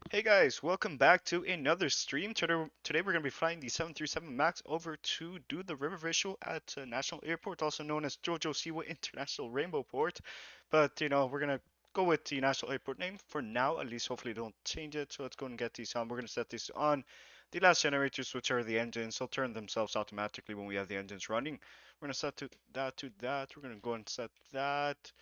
Hey guys, welcome back to another stream. Today we're going to be flying the 737 MAX over to do the river visual at National Airport, also known as Jojo Siwa International Rainbowport. But we're going to go with the National Airport name for now, at least hopefully don't change it. So let's go and get these on. We're going to set these on. The last generators, which are the engines, will turn themselves automatically when we have the engines running. We're going to set to that. We're going to go and set that.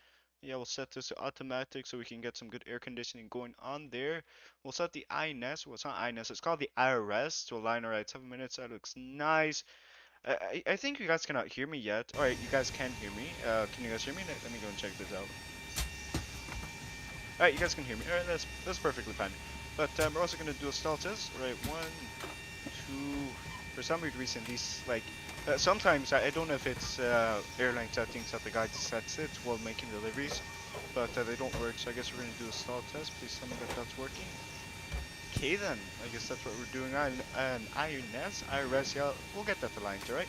Yeah, we'll set this to automatic so we can get some good air conditioning going on there. We'll set the INS. Well, it's not INS. It's called the IRS to align. All right, 7 minutes. That looks nice. I think you guys cannot hear me yet. All right, you guys can hear me. Can you guys hear me? Let me go and check this out. All right, you guys can hear me. All right, that's perfectly fine. But we're also gonna do a stall test. All right, one, two. For some reason, these like sometimes I don't know if it's airline settings that the guy sets it while making deliveries, but they don't work. So I guess we're gonna do a stall test. Please tell me that that's working. Okay then, I guess that's what we're doing. IRS, yeah, we'll get that aligned, alright?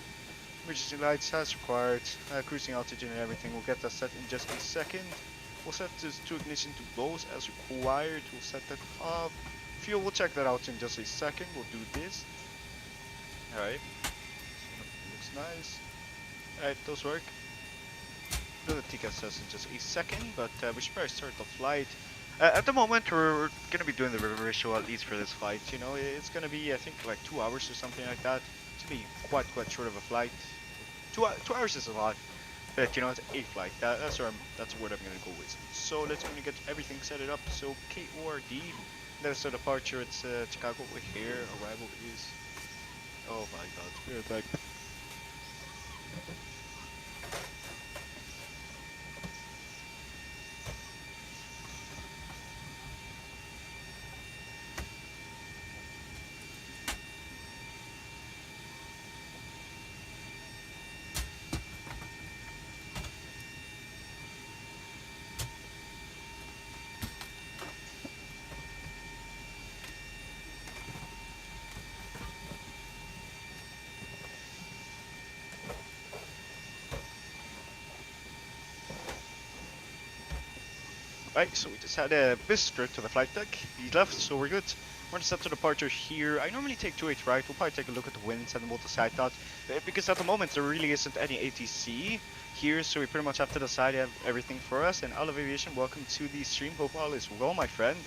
Emergency lights as required, cruising altitude and everything. We'll get that set in just a second. We'll set this to ignition to lows as required. We'll set that off. Fuel, we'll check that out in just a second. We'll do this. Alright, looks nice. Alright, those work. Do the TCAS test in just a second, but we should probably start the flight. At the moment, we're gonna be doing the river show at least for this flight. It's gonna be I think like 2 hours or something like that. It's gonna be quite short of a flight. 2 hours is a lot, but it's a flight. That's the word I'm gonna go with. So let's gonna get everything set it up. So KORD, that's the departure. It's Chicago. We're here. Arrival is. Oh my God, we're back. Right, so we just had a visitor to the flight deck. He left, so we're good. We're gonna set to departure here. I normally take 28 right. We'll probably take a look at the winds and we'll decide that. Because at the moment there really isn't any ATC here, so we pretty much have to decide everything for us. And Olive Aviation, welcome to the stream. Hope all is well, my friend.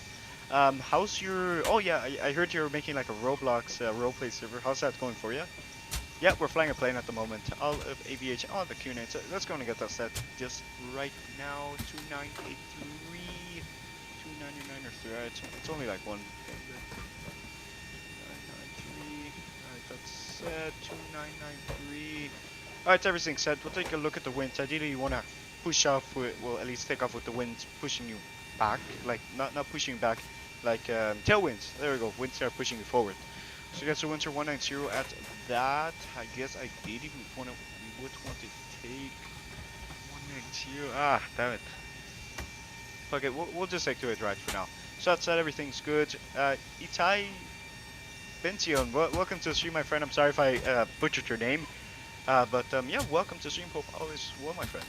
How's your? Oh yeah, I heard you're making like a Roblox roleplay server. How's that going for you? Yeah, we're flying a plane at the moment. All of aviation. Oh, the Q&A. So let's go and get that set just right now. 2983, 299 or 3. It's only like one thing. 2993. Alright, that's set. 2993. Alright, everything's set. We'll take a look at the winds. Ideally, you want to push off with, well, at least take off with the winds pushing you back. Like, not pushing you back, like tailwinds. There we go. Winds are pushing you forward. So you guys are winter 190 at that. I guess ideally we would want to take 190. Ah, damn it. Okay, we'll just take 2 right for now. So outside everything's good. Itai Bention, welcome to the stream, my friend. I'm sorry if I butchered your name. But yeah, welcome to the stream. Hope all is well, my friend.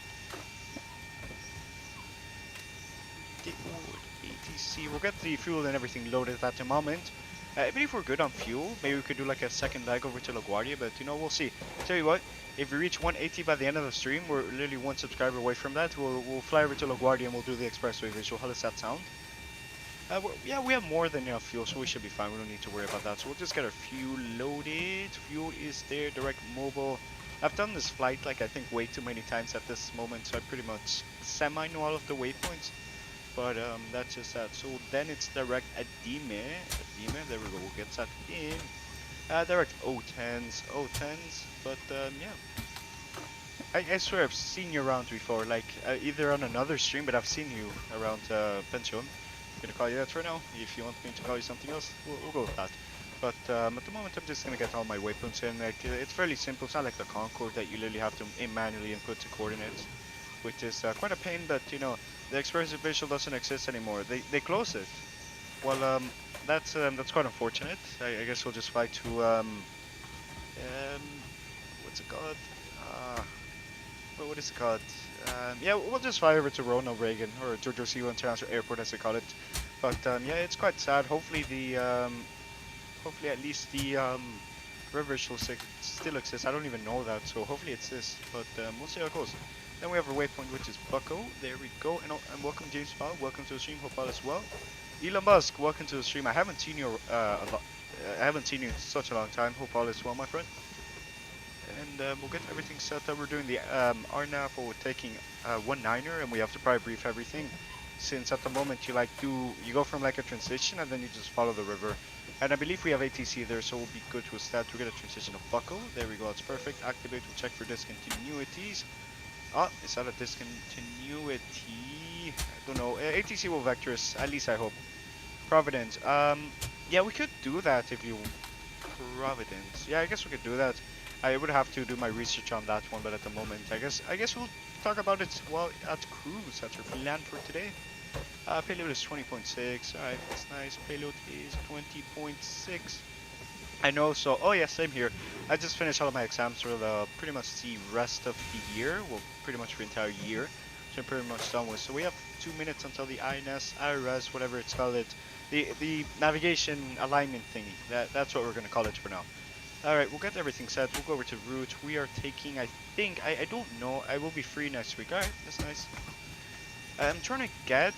The old ATC. We'll get the fuel and everything loaded at the moment. I believe we're good on fuel. Maybe we could do like a second leg over to LaGuardia, but we'll see. Tell you what, if we reach 180 by the end of the stream, we're literally one subscriber away from that. We'll fly over to LaGuardia and we'll do the expressway visual. How does that sound? Yeah, we have more than enough fuel, so we should be fine. We don't need to worry about that. So we'll just get our fuel loaded. Fuel is there, direct mobile. I've done this flight like I think way too many times at this moment, so I pretty much semi-know all of the waypoints. But that's just that. So then it's direct Adime. There we go. We'll get that in. Direct O10s. But yeah. I swear I've seen you around before. Like either on another stream, but I've seen you around Pension. I'm gonna call you that for now. If you want me to call you something else, we'll go with that. But at the moment, I'm just gonna get all my waypoints in. Like it's fairly simple. It's not like the Concorde that you literally have to manually input the coordinates, which is quite a pain. But the express visual doesn't exist anymore. They closed it. Well, that's quite unfortunate. I guess we'll just fly to what's it called? What is it called? Yeah, we'll just fly over to Ronald Reagan or Jojo Siwa International Airport, as they call it. But yeah, it's quite sad. Hopefully hopefully at least the river still exists. I don't even know that, so hopefully it's this. But we'll see how it goes. Then we have our waypoint, which is Bucko. There we go. And welcome James Paul. Welcome to the stream. Hope all is well. Elon Musk, welcome to the stream. I haven't seen you I haven't seen you in such a long time. Hope all is well, my friend. And we'll get everything set up. We're doing the RNAV, or we're taking 1-9er, and we have to probably brief everything. Since at the moment you go from like a transition and then you just follow the river. And I believe we have ATC there, so we'll be good with that. We're gonna transition to Bucko. There we go, that's perfect. Activate, we'll check for discontinuities. Oh, is that a discontinuity? I don't know. ATC will vector us, at least I hope. Providence. Yeah, we could do that if you... Providence. Yeah, I guess we could do that. I would have to do my research on that one, but at the moment, I guess we'll talk about it while at cruise. That's our plan for today. Payload is 20.6. Alright, that's nice. Payload is 20.6. I know, so... Oh yeah, same here. I just finished all of my exams for pretty much the rest of the year. Well, pretty much the entire year. So I'm pretty much done with. So we have 2 minutes until the INS, IRS, whatever it's called it. The navigation alignment thingy. That's what we're going to call it for now. Alright, we'll get everything set. We'll go over to route. We are taking, I think, I don't know. I will be free next week. Alright, that's nice. I'm trying to get,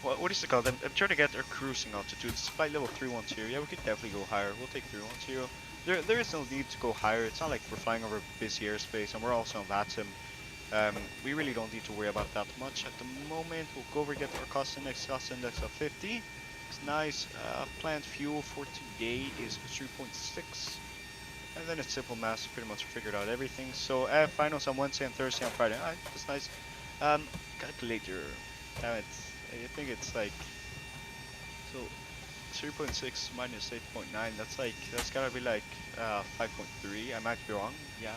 what is it called? I'm trying to get our cruising altitude. It's flight level 310. Yeah, we could definitely go higher. We'll take 310. There is no need to go higher. It's not like we're flying over busy airspace, and we're also on VATSIM. We really don't need to worry about that much at the moment. We'll go over and get our cost index of 50. It's nice. Planned fuel for today is 3.6. And then it's simple math, pretty much figured out everything. So finals on Wednesday and Thursday and Friday. Alright, that's nice. Calculator. Damn it. I think it's like, so 3.6 minus 8.9. That's gotta be like 5.3. I might be wrong. Yeah,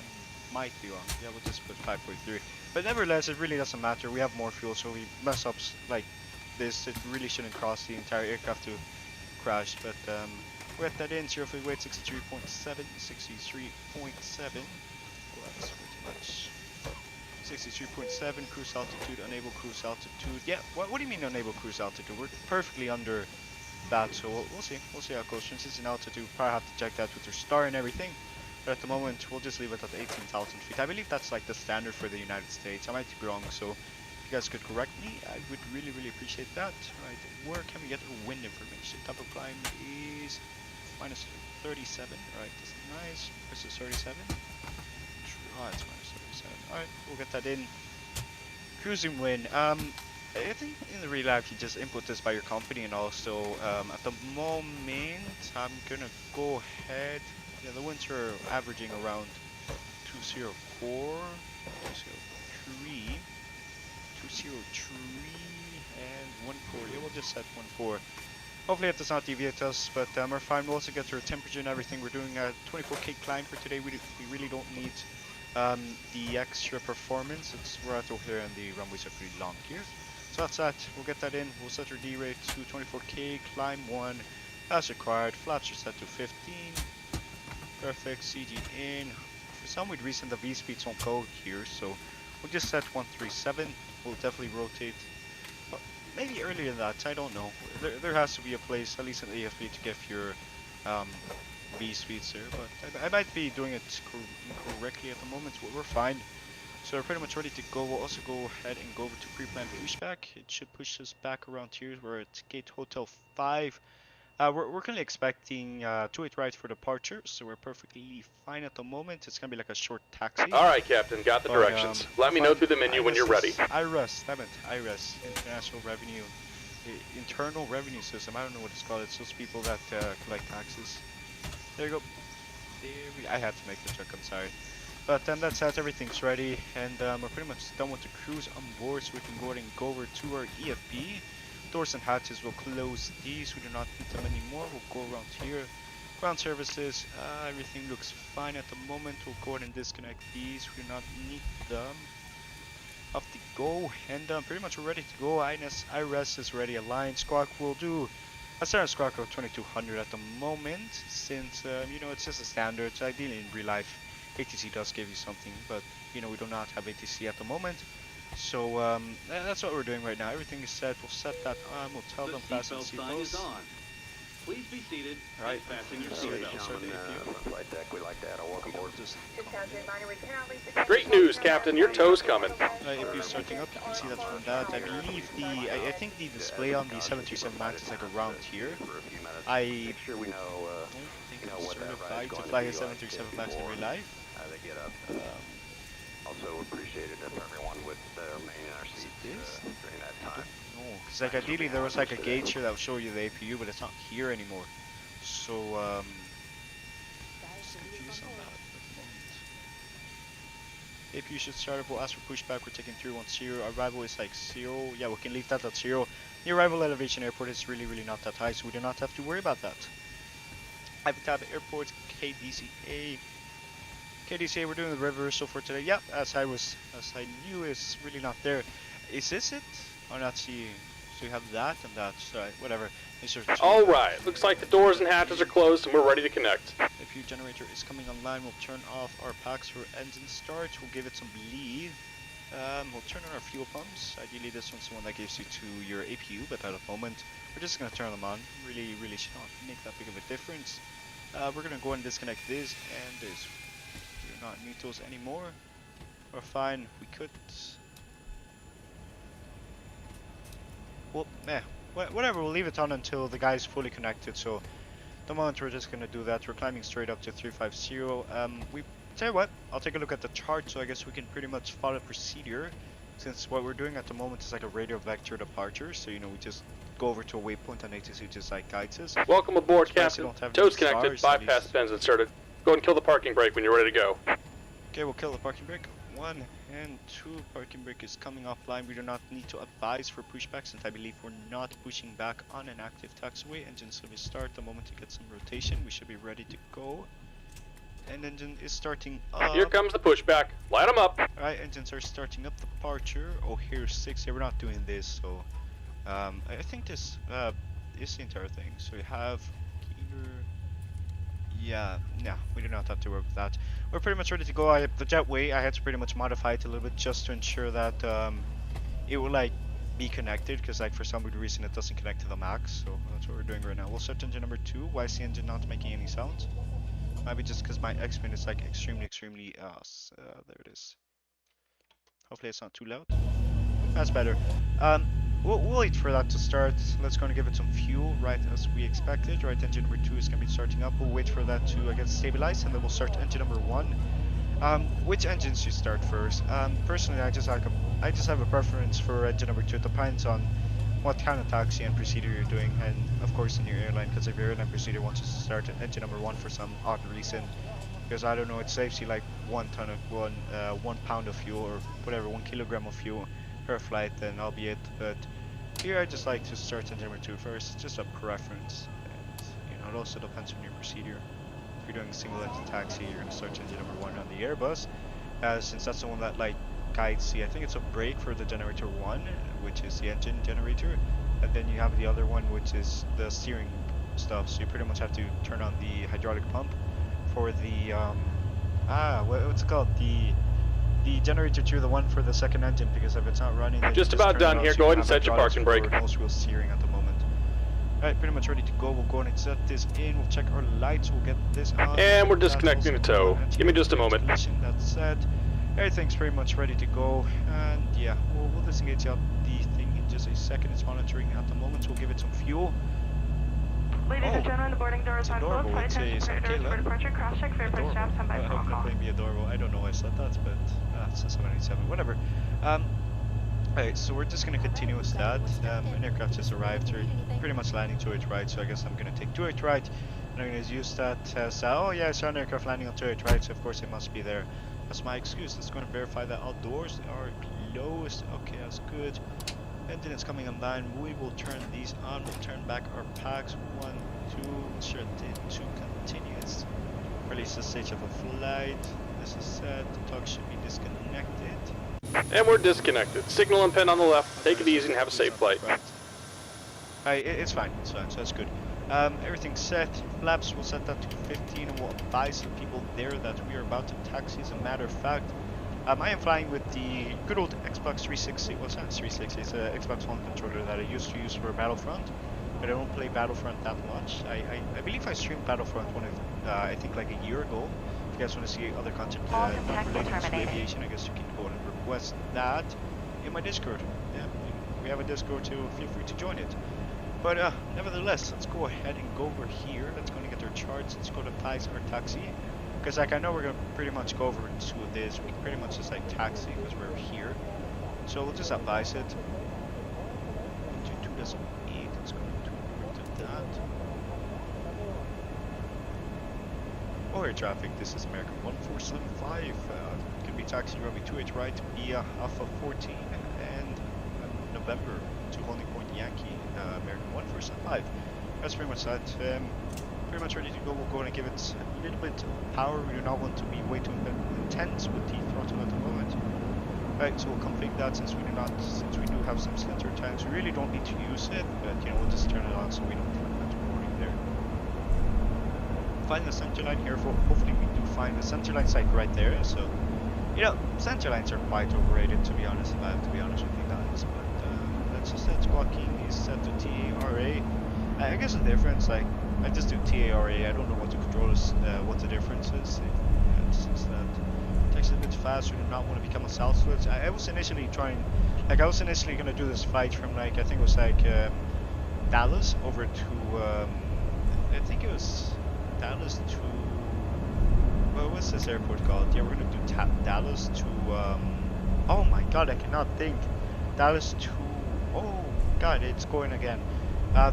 might be wrong. Yeah, we'll just put 5.3. But nevertheless, it really doesn't matter. We have more fuel, so we mess up like this. It really shouldn't cause the entire aircraft to crash. But we'll get that in. Zero fuel weight 63.7. 63.7. Well, that's pretty much 63.7. Cruise altitude. Unable cruise altitude. Yeah. What do you mean unable cruise altitude? We're perfectly under that, so we'll see. We'll see how it goes. Since it's in altitude, we'll probably have to check that with your star and everything. But at the moment, we'll just leave it at 18,000 feet. I believe that's like the standard for the United States. I might be wrong, so if you guys could correct me, I would really, really appreciate that. Right, where can we get our wind information? Top of climb is minus 37. Right, that's nice. This is 37. Oh, it's minus 37. Alright, we'll get that in. Cruising wind. I think in the real life you just input this by your company, and also at the moment I'm gonna go ahead. Yeah, the winds are averaging around 204, 203, 203, and 14. Yeah, we'll just set 14. Hopefully it does not deviate us, but we're fine. We'll also get to our temperature and everything. We're doing a 24K climb for today. We really don't need the extra performance. We're out over here and the runways are pretty long here. So that's that. We'll get that in. We'll set our D rate to 24K, climb 1 as required. Flaps are set to 15. Perfect. CG in. For some weird reason the V speeds won't go here, so we'll just set 137. We'll definitely rotate. But maybe earlier than that, I don't know. There has to be a place, at least in the AFB, to get your V speeds there, but I might be doing it incorrectly at the moment. We're fine. So we're pretty much ready to go. We'll also go ahead and go over to pre-planned pushback. It should push us back around here. We're at Gate Hotel 5. We're currently expecting 28 right for departure, so we're perfectly fine at the moment. It's gonna be like a short taxi. All right, Captain, got the directions. Let me know through the menu when you're ready. IRS, damn it, IRS, International Revenue, Internal Revenue System. I don't know what it's called. It's those people that collect taxes. There you go. I had to make the check. I'm sorry. But that's it, everything's ready, and we're pretty much done with the cruise on board, so we can go ahead and go over to our EFB. Doors and hatches will close these, we do not need them anymore. We'll go around here. Ground services, everything looks fine at the moment. We'll go ahead and disconnect these, we do not need them. Off the go, and pretty much we're ready to go. IRS is ready, aligned. Squawk will do a standard squawk of 2200 at the moment, since, you know, it's just a standard. So ideally in real life, ATC does give you something, but you know, we do not have ATC at the moment. So that's what we're doing right now. Everything is set. We'll set that on. We'll tell them fasten seatbelts. Please be seated. Right, Fasten your seatbelts. Flight deck, we like that. Welcome aboard. Just Great news, Captain. Your tow's coming. if you're starting up, you can see that from that. I believe I think the display on the 737 MAX is like around here. I Make sure we know, don't think what I'm that certified ride's to gonna fly be a like 737 MAX in real life. they get up. Also appreciated if everyone would remain in our seats during that time. No, because like ideally there was like a gauge here that would show you the APU, but it's not here anymore. So just confused on that at the moment. APU should start up. We'll ask for pushback. We're taking 310. Arrival is like 0. Yeah, we can leave that at 0. The arrival elevation airport is really not that high, so we do not have to worry about that. Habitat Airport, KDCA. KDCA, we're doing the reversal for today. Yep, as I knew, is really not there. Is this it? Or not? See, so you have that and that. So whatever. All right. Looks like the doors and hatches are closed, and we're ready to connect. APU generator is coming online. We'll turn off our packs for engine start. We'll give it some bleed. We'll turn on our fuel pumps. Ideally, this one's the one that gives you to your APU, but at the moment, we're just gonna turn them on. Really should not make that big of a difference. We're gonna go and disconnect this and this. We do not need those anymore. We're fine. We could. Well, whatever. We'll leave it on until the guy's fully connected. So, at the moment we're just gonna do that. We're climbing straight up to 350. We tell you what. I'll take a look at the chart. So I guess we can pretty much follow procedure. Since what we're doing at the moment is like a radio vector departure. So we just go over to a waypoint and ATC just like guides us. Welcome aboard, Captain. Tow's connected. Bypass pins inserted. Go and kill the parking brake when you're ready to go. Okay, we'll kill the parking brake. 1 and 2. Parking brake is coming offline. We do not need to advise for pushback since I believe we're not pushing back on an active taxiway. Engines will be start the moment you get some rotation. We should be ready to go. And engine is starting up. Here comes the pushback. Light them up. Alright, engines are starting up. Departure. Oh, here's 6. Yeah, we're not doing this, so I think this is the entire thing. So we have yeah, no, we do not have to work with that. We're pretty much ready to go. The jetway, I had to pretty much modify it a little bit just to ensure that it will like be connected, because like for some weird reason it doesn't connect to the max. So that's what we're doing right now. We'll start engine number 2. Why is the engine not making any sounds? Maybe just because my Xplane is like extremely there it is. Hopefully it's not too loud. That's better. We'll wait for that to start. Let's go and give it some fuel, right as we expected. Right, engine number 2 is going to be starting up. We'll wait for that to, I guess, stabilize, and then we'll start engine number 1. Which engines should start first? Personally, I just have a preference for engine number 2. It depends on what kind of taxi and procedure you're doing, and of course in your airline, because if your airline procedure wants you to start engine number 1 for some odd reason, because I don't know, it saves you like 1 pound of fuel, or whatever, 1 kilogram of fuel per flight, then I'll be it. But here I just like to start engine number 2 first. It's just a preference, and it also depends on your procedure. If you're doing a single engine taxi, you're going to start engine number 1 on the Airbus, since that's the one that like guides the, I think it's a brake for the generator 1, which is the engine generator, and then you have the other one which is the steering stuff. So you pretty much have to turn on the hydraulic pump for the what's it called, the generator 2, the one for the second engine, because if it's not running, then just about done here. Go ahead and set your parking brake. Nose wheel steering at the moment. Alright, pretty much ready to go. We'll go and set this in. We'll check our lights. We'll get this on. And we're disconnecting the tow. Give me just a moment. That's set. Everything's pretty much ready to go. And yeah, we'll disengage out the thing in just a second. It's monitoring at the moment, so we'll give it some fuel. Ladies and gentlemen, the boarding doors are closed. Flight attendants are doors for departure. Cross check for airport straps and by phone call. Be adorable. I don't know why I said that, but it's a 787. Whatever. Alright, so we're just gonna continue with that. An aircraft just arrived. We're pretty much landing to it right, so I guess I'm gonna take to it right, and I'm gonna use that as oh yeah, I saw an aircraft landing on to it right, so of course it must be there. That's my excuse. Let's go and verify that all doors are closed. Okay, that's good. Engine is coming online. We will turn these on. We'll turn back our packs. 1, 2. Ensure the 2 continues. Release the stage of a flight. This is set. The tug should be disconnected. And we're disconnected. Signal and pin on the left. Take it easy and have a safe flight. Right. It's fine. It's fine. So that's good. Everything's set. Flaps, we'll set that to 15, and we'll advise the people there that we are about to taxi. As a matter of fact, I am flying with the good old Xbox 360. Well, it's not 360. It's an Xbox One controller that I used to use for Battlefront, but I don't play Battlefront that much. I believe I streamed Battlefront one of I think like a year ago. If you guys want to see other content not related to aviation, I guess you can go and request that in my Discord. Yeah, we have a Discord too. Feel free to join it. But nevertheless, let's go ahead and go over here. Let's go and get our charts. Let's go to Thais or taxi. Because like I know we're gonna pretty much go over to this. We can pretty much just like taxi because we're here. So we'll just advise it. 2008. Let's go to that. Oh, air traffic. This is American 1475. Could be taxi runway 28 right via Alpha 14 and November to holding point Yankee. American 1475. That's pretty much that. Pretty much ready to go. We'll go and give it a little bit of power. We do not want to be way too intense with the throttle at the moment. Right, so we'll config that since we do have some slender times. We really don't need to use it, but you know we'll just turn it on so we don't have that warning there. Find the center line here. Hopefully we do find the center line site right there. So you know center lines are quite overrated to be honest. If I have to be honest with you guys, but let's just set squawking is set to TARA. I guess the difference, like, I just do TARA, I don't know what the controllers, what the difference is. It's just that it takes a bit faster, do not want to become a south switch. I was initially trying, like, I was initially going to do this flight from, like, I think it was, like, Dallas over to, I think it was Dallas to, well, what's this airport called? Yeah, we're going to do Dallas to, oh my god, I cannot think. Dallas to, oh god, it's going again.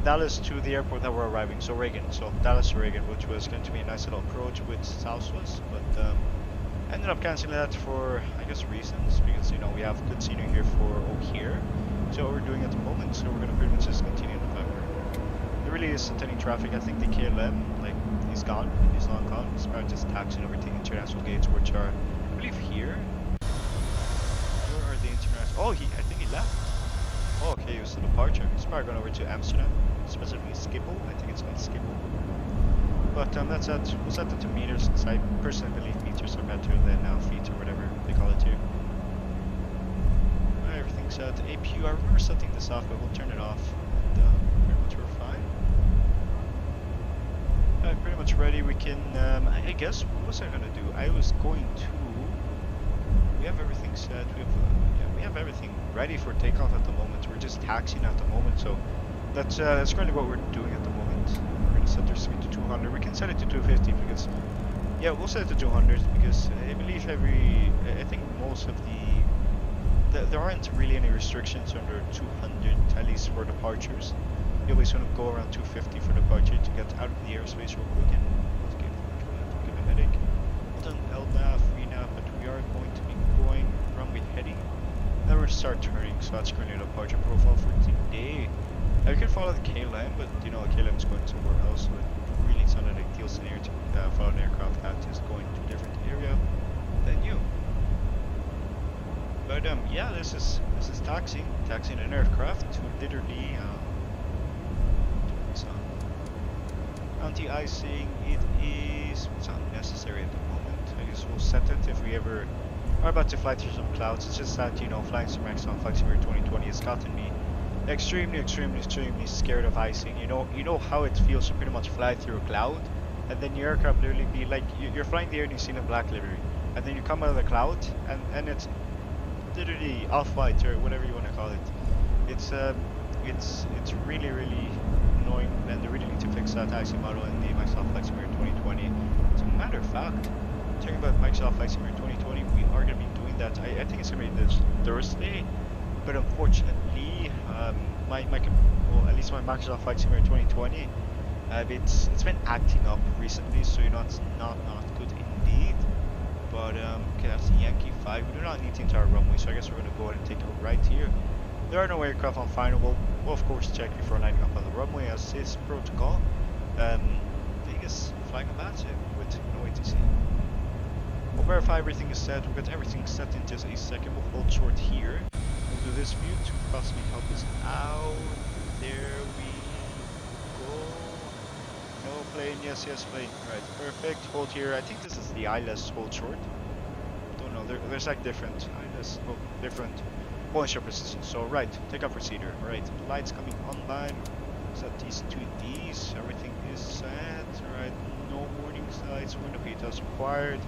Dallas to the airport that we're arriving, so Reagan, so Dallas to Reagan, which was going to be a nice little approach with Southwest, but I ended up cancelling that for, I guess, reasons, because, you know, we have good scenery here for O'Hare, so what we're doing at the moment, so we're going to pretty much just continue in the factory. There really isn't any traffic. I think the KLM, like, he's gone, he's long gone, it's about just taxiing over to the international gates, which are, I believe, here. Where are the international, oh, I think he left. Oh, okay, it was the departure. He's probably going over to Amsterdam, specifically Schiphol. I think it's called Schiphol. But that's that. We'll set that to meters, since I personally believe meters are better than feet or whatever they call it here. Everything's set. APU, I remember setting this off, but we'll turn it off. And pretty much we're fine. Alright, pretty much ready. We can, I guess, what was I going to do? I was going to, we have everything set. We have everything ready for takeoff at the moment. We're just taxiing at the moment, so that's currently what we're doing at the moment. We're gonna set our speed to 200. We can set it to 250 because, yeah, we'll set it to 200 because I believe I think most of there aren't really any restrictions under 200, at least for departures. You always want to go around 250 for departure to get out of the airspace real quick and let's give a headache. Hold on LNAV, VNAV, but we are going to be going runway heading. Then we're going to start turning, so that's currently the departure profile for today. Now you can follow the KLM, but you know, KLM is going somewhere else, so it really is not an ideal scenario to follow an aircraft that is going to a different area than you. But yeah, this is taxiing an aircraft to literally anti-icing. It's not necessary at the moment. I guess we'll set it if we ever are about to fly through some clouds. It's just that, you know, flying some Xplane Flight Simulator 2020 has gotten me extremely scared of icing. You know how it feels to pretty much fly through a cloud, and then your aircraft literally be like, you're flying the air and you see a black livery, and then you come out of the cloud, and it's literally off-white or whatever you want to call it. It's really annoying, and they really need to fix that icing model in the Microsoft Flight Simulator 2020. As a matter of fact, talking about Microsoft Flight Simulator 2020, we are going to be doing that. I think it's going to be this Thursday, but unfortunately, well, at least my Microsoft Flight Simulator 2020, it's been acting up recently, so you know it's not good indeed. But okay, that's the Yankee 5. We do not need the entire runway, so I guess we're going to go ahead and take it right here. There are no aircraft on final. We'll of course check before lining up on the runway as is protocol. I think it's flying a batch with no ATC. We'll verify everything is set. We'll get everything set in just a second. We'll hold short here. We'll do this view to possibly help us out. There we go. No plane. Yes, plane. Right, perfect. Hold here. I think this is the ILS hold short. Don't know. there's like different points of precision. So right, take off procedure. Alright, lights coming online. Set these 2Ds. Everything is set. Alright, no warning lights. Window heat as required.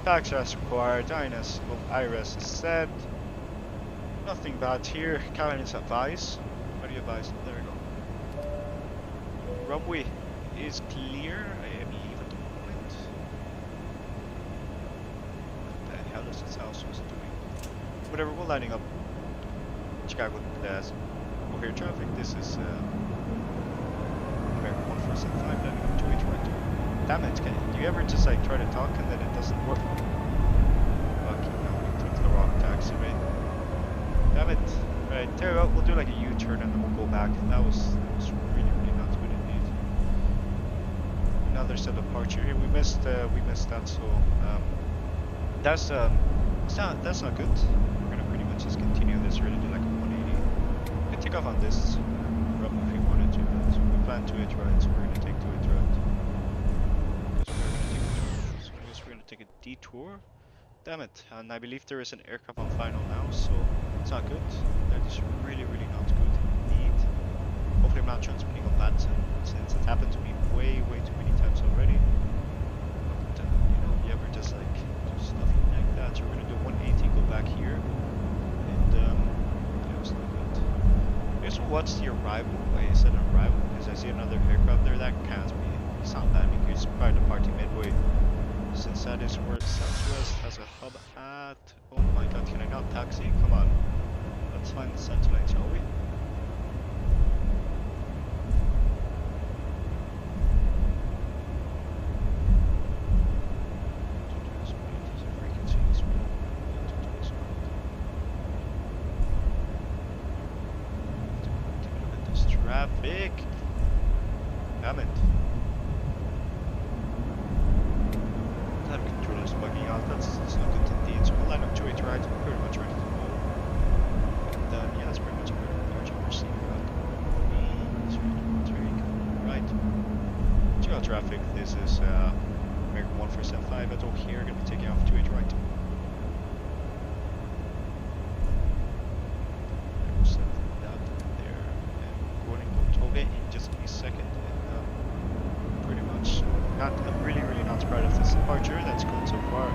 Tax as required. INS, IRS is set. Nothing bad here. Cabin is advised. How do you advise? There we go. Runway is clear, I believe, at the moment. What the hell is this house supposed to doing? Whatever, we're lining up. Chicago O'Hare traffic. This is American 147 landing on 2H1. Damn it, do you ever just like try to talk and then it doesn't work? Fuck, now we took the wrong taxiway. Damn it. Right, there we go. We'll do like a U-turn and then we'll go back. That was really, really not good indeed. Another set departure here. We missed that, so that's not good. We're gonna pretty much just continue this. We're gonna do like a 180. We can take off on this run if we wanted to, but we plan to hit right, so we're gonna take to it right. So I guess we're gonna take a detour. Damn it, and I believe there is an aircraft on final now, so it's not good. That is really, really not good indeed. Hopefully I'm not transmitting on that since it happened to me way too many times already. But, you know, you ever just like do stuff like that. So we're gonna do 180, go back here, and it was not good. I guess we'll watch the arrival. I said arrival because I see another aircraft there. That can't be. It's not landing. It's probably departing midway. Since that is where Southwest has a hub at. Oh my god, can I not taxi? Come on. Let's find the center line, shall we? This traffic. Damn it. Bugging out, that's not good indeed. So we'll line up 2-8 right, we're pretty much ready to go. And yeah, that's pretty much a good departure. We're seeing about right. Check out traffic. This is American 147-5 at O'Hare, gonna be taking off 2-8 right. We'll set that there and going to Tobe in just a second. And pretty much I'm really not proud of this departure. That's good so far.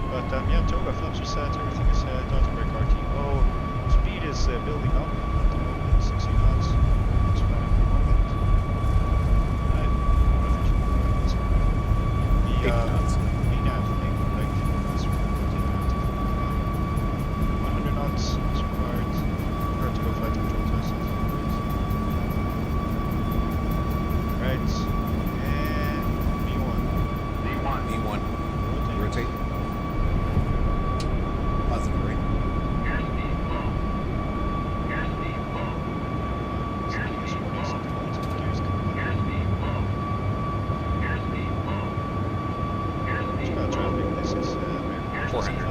But yeah, Toga flaps are set, everything is set, autobrake RTO, speed is building up at the moment, 60 knots. It's fine at the moment. Right, the 8 knots. Yeah, I think like this one, 100 knots is required. Vertical flight control test. Right. B1. Rotate. Positive rate. Airspeed low. Airspeed low. Airspeed low. Airspeed low. Airspeed low. Airspeed low. Traffic. This is 400.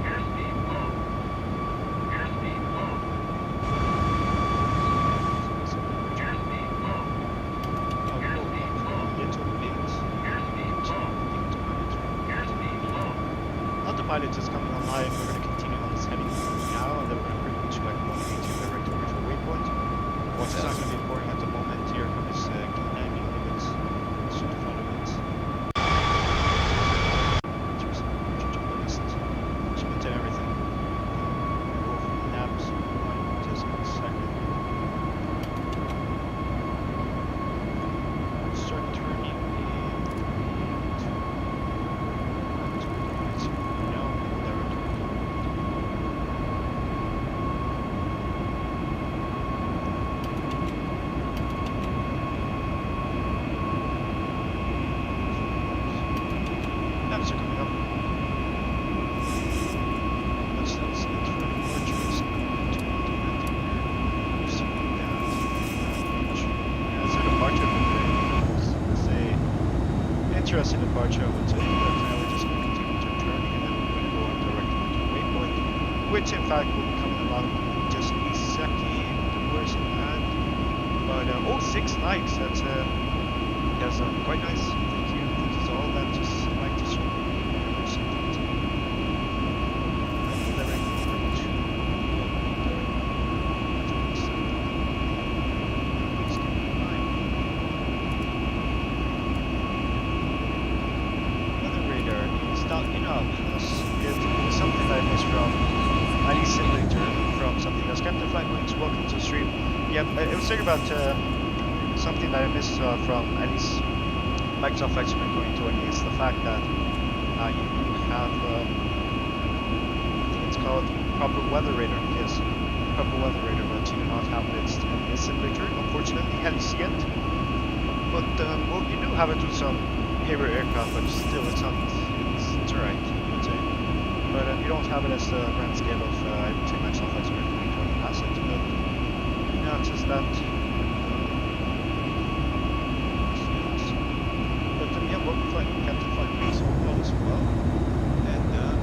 Airspeed low. Airspeed low. Airspeed low. Autopilot is coming online. We're going to continue on this heading now, and then we're going to pretty much like 180 directory for waypoint. Once it's not going to be pouring at the moment, here comes landing limits. It's just front of it. Just and everything. Go for laps. Just a second. Start turning in. Interesting departure, I would say, but now we're just going to continue to turning and then we're going to go on directly to waypoint, which in fact will be coming along in just a second. Where's it at? But 6 likes, that's quite nice. Thank you. This is all that just like to swim. it's something that I missed from Ali Simulator, from something else. Captain Flight Wings, welcome to the stream. Yeah, I was thinking about something that I missed from Ali's Microsoft Flight Simulator 2020 is the fact that you have, I think it's called proper weather radar. Yes, proper weather radar, but you do not have it in this simulator, unfortunately. You see it, but well, you do have it with some heavier aircraft, but still, it's alright, I would say. But you don't have it as the grand scale of, I would say, Microsoft Flight Simulator 2020 has it. But yeah, it's just that. But yeah, welcome flight, Captain Flight Wings all as well. And yeah,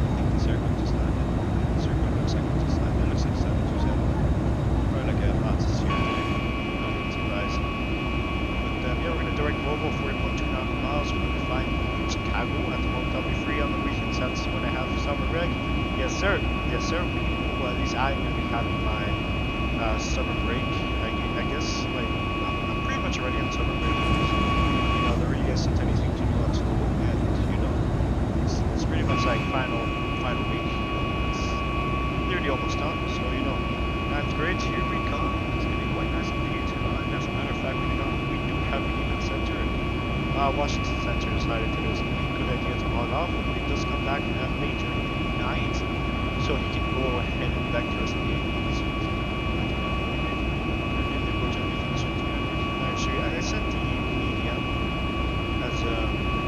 I think this aircraft just landed. This aircraft looks like it just landed. It looks like 727. Probably like a Latis here today. Surprise. But yeah, we're gonna direct Volvo 40.2 nautical miles. We're gonna be flying from Chicago at the moment. I'll be free on the weekends. That's when I have summer break. Yes, sir. Yes, sir. Well, at least I'm gonna be having my summer break. I guess like I'm pretty much already on summer break. You know, there really isn't anything to do at school, and you know, it's pretty much like final week. It's nearly almost done. So you know, 9th grade, here we come. It's gonna be quite nice indeed. And as a matter of fact, we do have a unit center. Washington Center decided it was a good idea to log off. He does come back later tonight, so he can go ahead and lecture us again. I sent the media as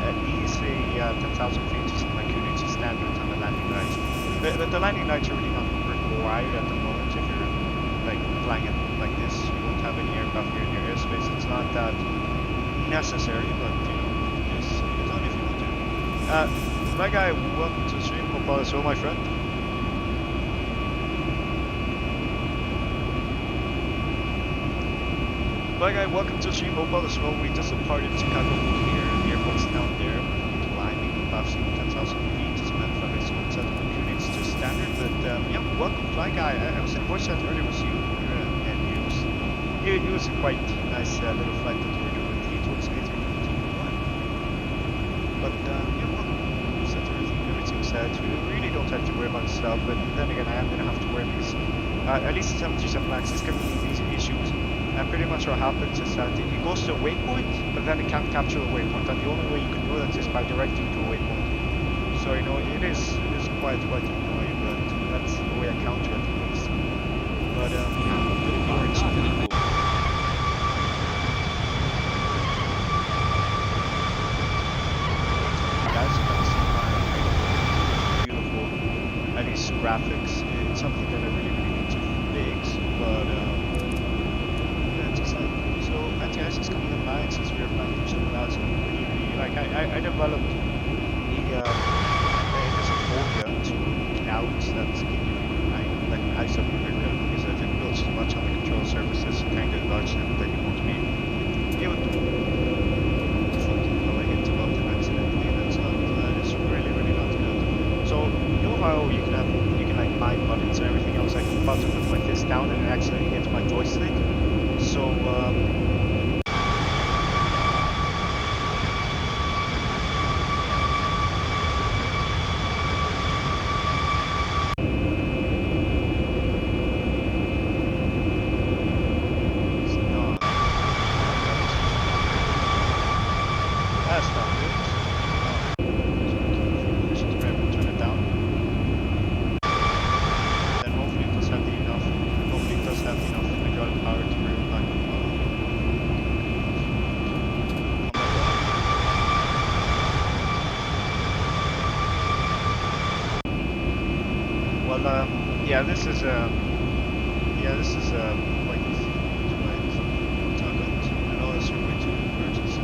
at least a 10,000 feet to some activity standard on the landing lights. But the landing lights are really not required at the moment if you're like flying it like this. You won't have any aircraft here in your airspace. It's not that necessary, but you know, it's on if you want to. My guy, welcome to the stream. Hope all is well, my friend. My guy, welcome to the stream. Hope all is well. We just departed Chicago here. The airport's down there. Climbing above 10,000 feet. As a matter of fact, I still set the units to standard. But yeah, welcome, fly guy. I was in voice chat earlier with you, and it was a quite nice little flight that we were doing. He told us A321. But yeah, welcome. Set everything's set. We really don't have to worry about stuff. But then again, I am gonna have to worry because at least the 737 MAX is giving me these issues. And pretty much what happens is that it goes to a waypoint, but then it can't capture the waypoint. And the only way you can do that is by directing to a waypoint. So you know it is quite annoying, but that's the way I counter it at least. But yeah, it's pretty cool. Guys, you can see my beautiful, at least graphics. It's something that I really need to fix, but so anti-ice is coming online since we are flying through some clouds, and really like I developed a phobia to clouds that's like ice up your aircraft because if it builds too much on the control surfaces, it kind of large enough that you won't be able to hit above them accidentally, and that is really not good. So you know how you can like mine buttons and everything else, I can button them like this down and it actually hits my joystick. So yeah, this is like tacos and all this way to purchase.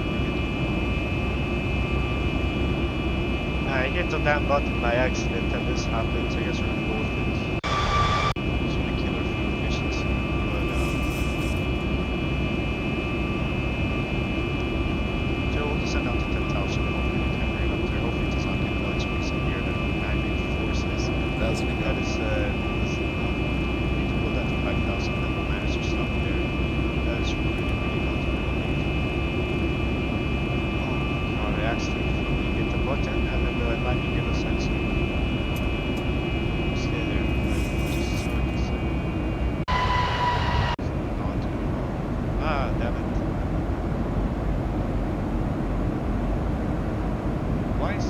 I hit the damn button by accident and this happens. I guess we're gonna go with it. It's really killer fuel efficiency, but so we'll just send down to 10,000 and hopefully we can bring it up there. Hopefully it does not get much space in here that we forces. That is we need to pull that to 5,000 and then we'll manage to stop there. That is really not good. Oh god, I accidentally hit the button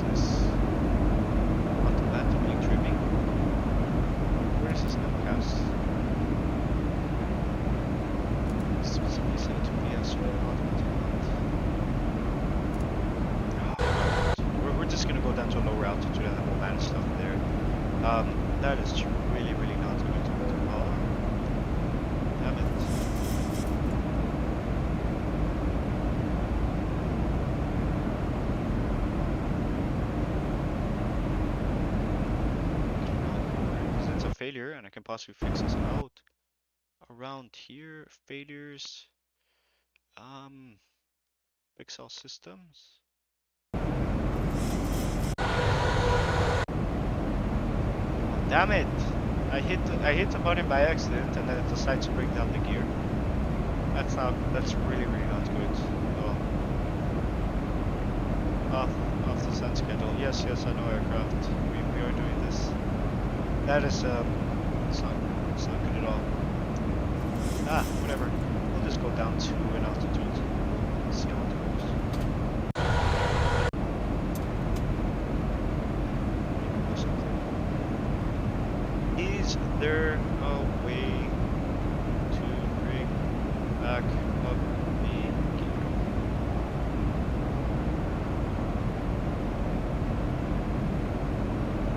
this? Automatically trimming. Where is this nowcast? This was a reason to be as we're just gonna go down to a lower altitude and have all that stuff there. That is really, really not good. Oh, damn it. Because it's a failure and I can possibly fix this out. Around here, failures. Fix all systems. Damn it! I hit the button by accident and then it decides to break down the gear. That's really not good. Oh. Off the sun schedule. Yes, I know aircraft. We are doing this. That is it's not good at all. Ah, whatever. We'll just go down to an altitude. See how it goes. Is there a way to bring back up the gear?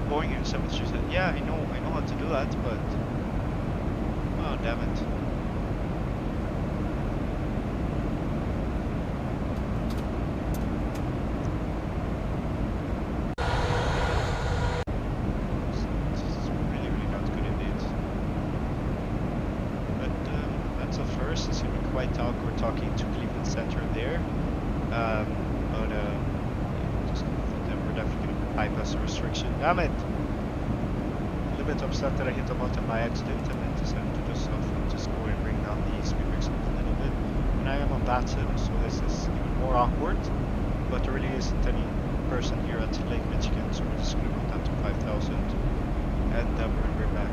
Boeing in 737. Yeah, I know how to do that, but oh damn it. Damn it! A little bit upset that I hit the button by accident and then decided to just go and bring down the speed brakes a little bit. And I am on Batson, so this is even more awkward. But there really isn't any person here at Lake Michigan, so we're just going to go down to 5,000 and we're going to bring back.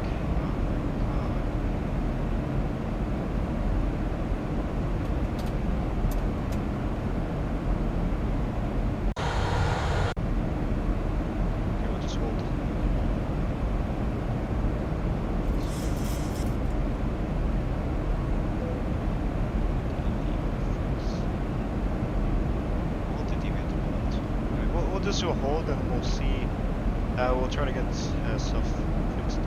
Do a hold and we'll see. We'll try to get stuff fixed up.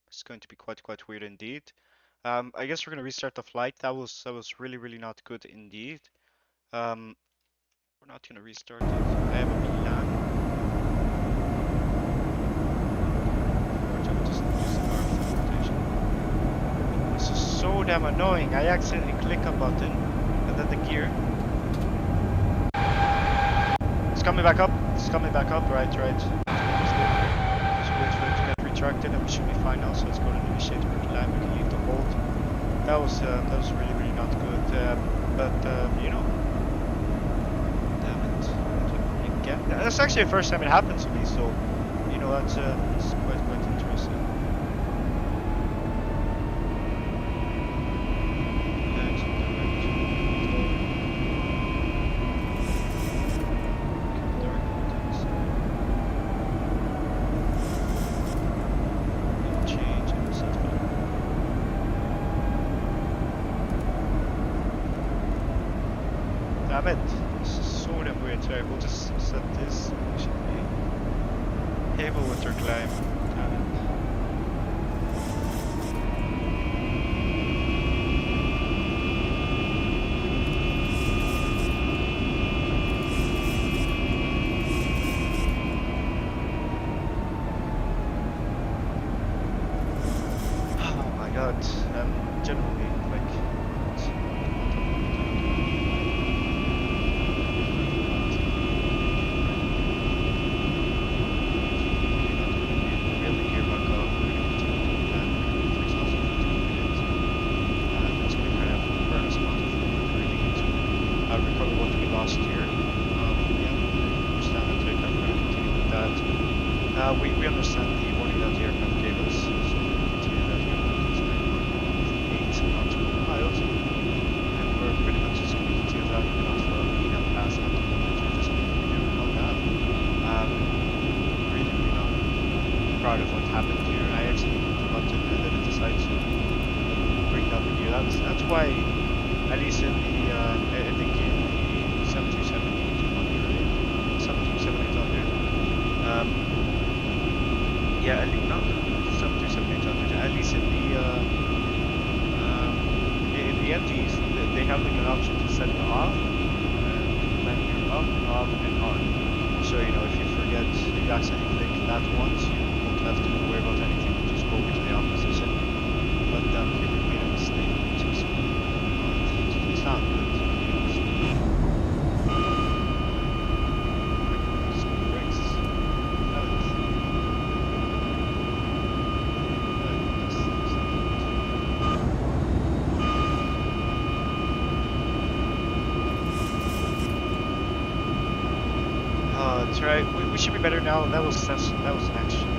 It's going to be quite weird indeed. I guess we're gonna restart the flight. That was really not good indeed. We're not gonna restart it. I have a Milan. This is so damn annoying. I accidentally click a button and then the gear. It's coming back up. Right. Retracted and we should be fine now, so let's go to initiate land. We can leave the hold. That was really not good, but you know, damn it, again. That's actually the first time it happened to me, so you know that's quite interesting. Damn it. This is so damn weird. Sorry, we'll just set this. We should be able with our climb. Damn it. Oh my god. Generally, like, really gear back up. We're going to continue doing that. We're going to fix also for 2 minutes. That's going to kind of burn us out of we really need to recover what we lost here. Yeah, we understand that aircraft. We're going to continue with that. We understand the warning that the aircraft gave us, so we're going to continue that here. It's 8 nautical miles, and we're pretty much just going to continue that. We're not being able to pass that. We're just going to continue on that. Really, really not proud of what happened here. I actually hit the button and then it decided to bring that video. That's why, at least in the I think in the 737-800, 737-800, yeah, not the 737-800, at least in the MGs, they have like an option to set it off, and then you're up, off, and on. So, you know, if you forget, if you accidentally click that once, you won't have to worry about anything, you just go over to the off position. But here we made a mistake, which is not, it's not good, to be honest. Some brakes. That's right. We should be better now. That was an action.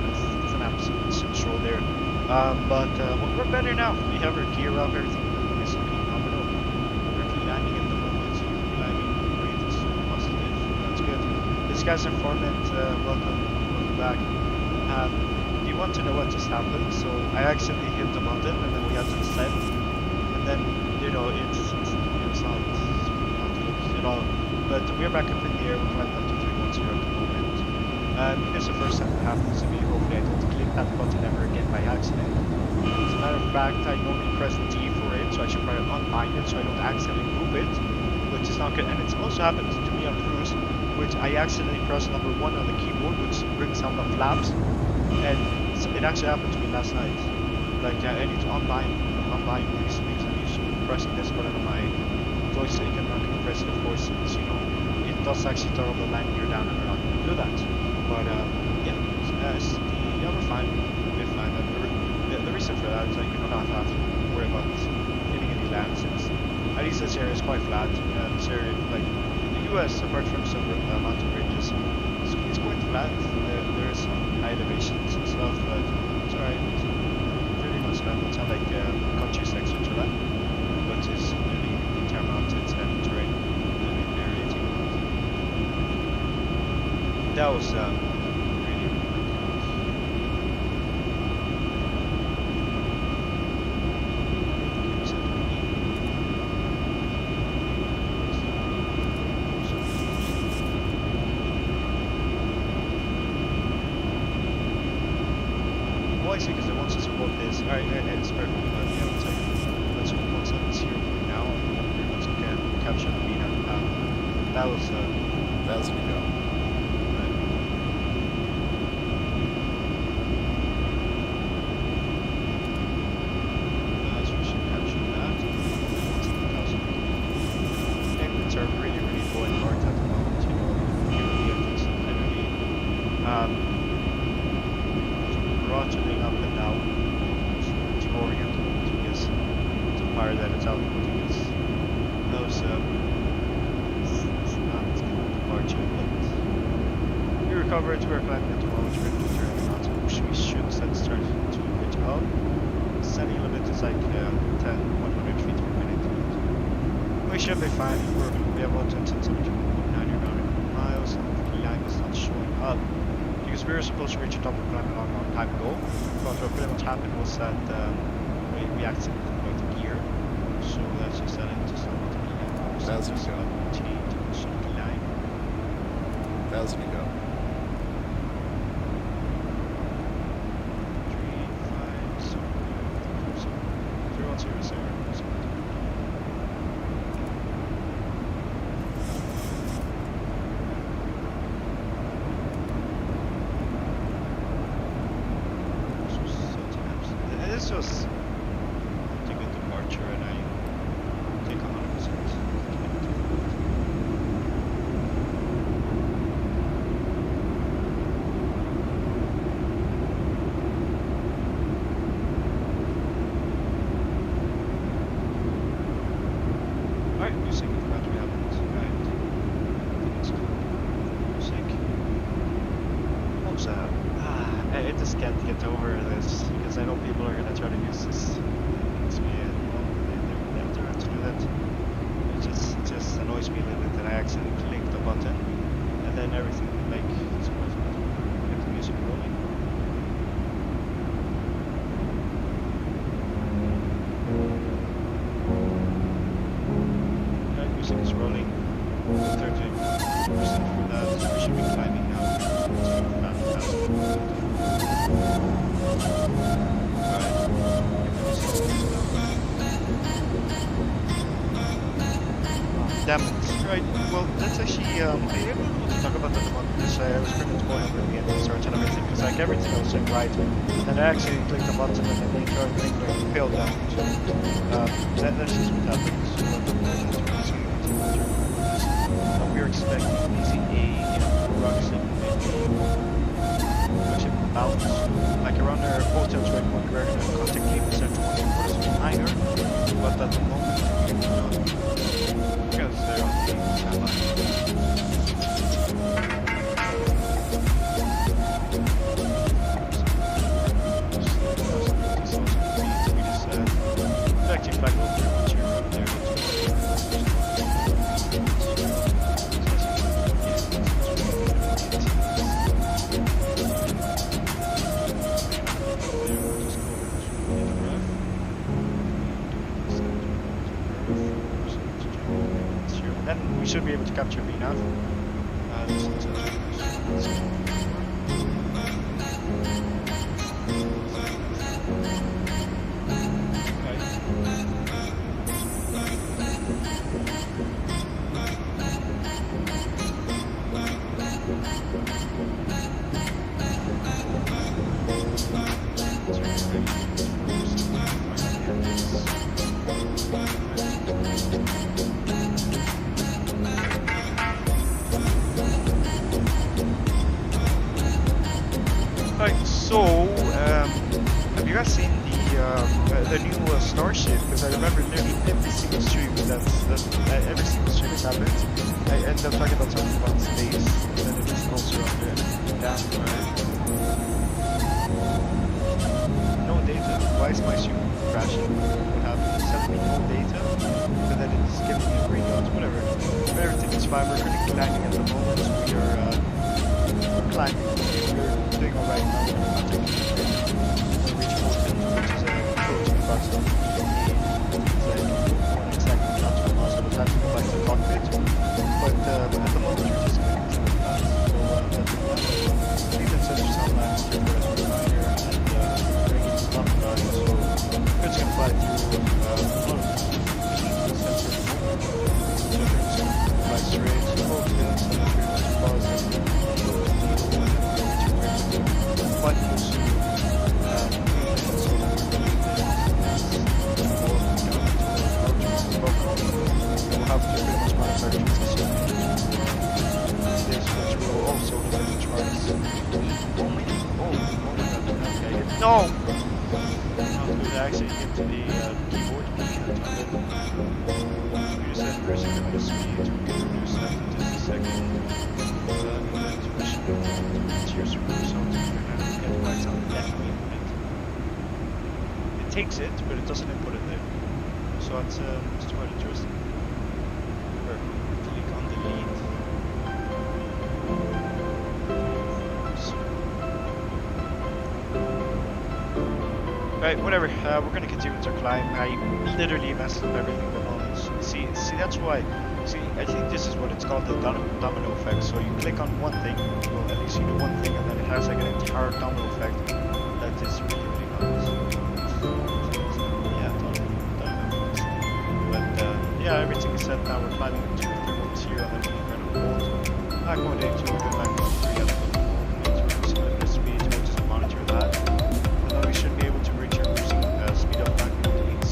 That's an absolute control there. But we're better now. We have our gear up. Everything is looking nominal. We're landing at the moment. So we're landing great. It's positive. That's good. This guy's informant. Welcome back. Do you want to know what just happened? So I accidentally hit the button, and then we had to descend. And then it's not good at all. But we're back up in the air. We're climbing up to 310 at the moment. It's the first time it happens to me. Hopefully I don't click that button ever again by accident. As a matter of fact, I normally press D for it, so I should probably unbind it so I don't accidentally move it, which is not good. And it's also happened to me on cruise, which I accidentally pressed number 1 on the keyboard, which brings down the flaps. And it actually happened to me last night. Like, I need to unbind these things. I'm used to pressing this button on my joystick, and I'm not going to press it, of course, since, you know, it does actually throttle the landing gear down, and we're not going to do that. But yeah, we're fine. We're fine. The reason for that is like we don't have to worry about hitting any land, since at least this area is quite flat. This area, like in the US, apart from some mountain ranges, it's quite flat. There is some high elevations and stuff, but it's alright. It's pretty much flat. It's not like countries like Switzerland, which is really entire mountains and terrain. That was really, really well, actually, because it wants to support this. Alright, it's perfect, but yeah, it's like, let's hope once it's here for now, and pretty much can capture the meter. That was a good go. Coverage, we're climbing into one, which we're going to turn around, so we should set start to pitch up. Setting limit is like 100 feet per minute. We should be fine. We have 110 nautical miles, and the line is not showing up because we were supposed to reach the top of climbing a long time ago. But what pretty much happened was that we accidentally got the gear, so that's just that it just not to be. That's just 5,000 to go. 350. This was a good departure, and I take 100%. Alright, music is about to be happening. Right. It's cool. Music. I just can't get over this because I know people are gonna try to use this against me, and they have the right to do that. It just annoys me a little bit that I accidentally click the button and then everything like it's supposed to get the music rolling. Right, music is rolling. 30% for that, so we should be climbing now. Damn it. Right, well, that's actually, I didn't want to talk about that about this. I was pretty much going over the end of the search and everything, because like everything was like right, and I actually clicked the button and then they started making like failed down. So, that's just what happens. We were expecting DCA, approximately, about, like around our hotels right when we were in contact came with Central 1 but at the moment, because they're on the channel. Actually, back over there. Then we should be able to capture VNAV. Have you guys seen the new Starship? Because I remember nearly every single stream every single stream has happened. I end up talking about something about space, and then it just goes around there. Damn, right? No data. Why is my stream crashing? What happened? It's telling me no data, but then it's giving me green dots, whatever. But everything is fine. We're currently climbing at the moment. We are climbing. We're doing alright now. But at the moment we're just going to leave the sensor sound lines here for us right here, and we're going to stop about it, so we're just going to fly through a lot of sensors. Fly straight, focus, and then pretty much pause it. But also, we'll have to pretty much monitor this, which will also try oh my god, okay. No! How to actually get to the keyboard. We just have pressing the speed, we can reduce that in just a second. Cheers for something, and right on definitely input it. It takes it, but it doesn't input it there. So it's quite interesting. Click on delete. Right, whatever. We're gonna continue to climb. I literally messed up everything but moments. See, that's why See, I think this is what it's called, the domino effect. So you click on one thing, well, at least you do one thing, and then it has like an entire domino effect. That is really, really nice. Yeah, domino effects. But yeah, everything is set now. We're climbing to 310, and then we're going to hold. Not going to 2, we're going back to 3 at the moment. The speed, so we'll just monitor that. And then we should be able to reach our cruising speed up back to 80.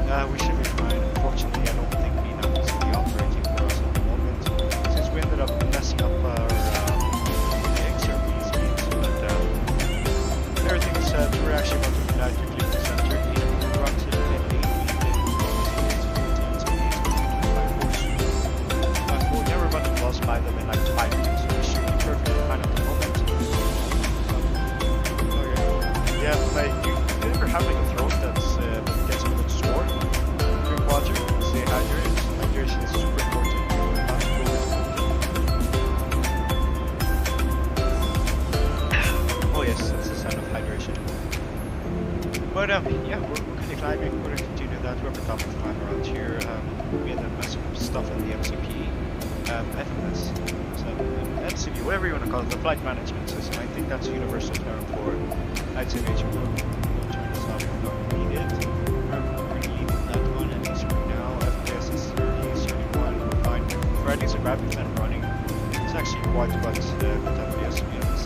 There, we should be fine. Unfortunately, I don't think VNAV is going to be operating for us at the moment, since we ended up messing up our XRP speeds. But everything is set. We're actually about to fly to Cleveland Center. We're up to the 8. Never about to lost by them in like 5 minutes, so we should be perfectly fine at the moment. Okay. Yeah, like, you ever have like a throat that's gets a bit sore? Drink water, stay hydrated. Hydration is super important. Oh yes, that's the sound of hydration. But yeah, we're going to climbing. We're going to continue that. We're up the top of the climb around here. We ended up messing up stuff in the MCP. FMS, so MCP, whatever you want to call it, the flight management system. I think that's a universal term for I'd say nature. We'll turn this off. We don't need it. We're going to leave that one at least right now. FPS is 30, 31, we're fine. Friday's a gravity fan running. It's actually quite good FPS to be honest.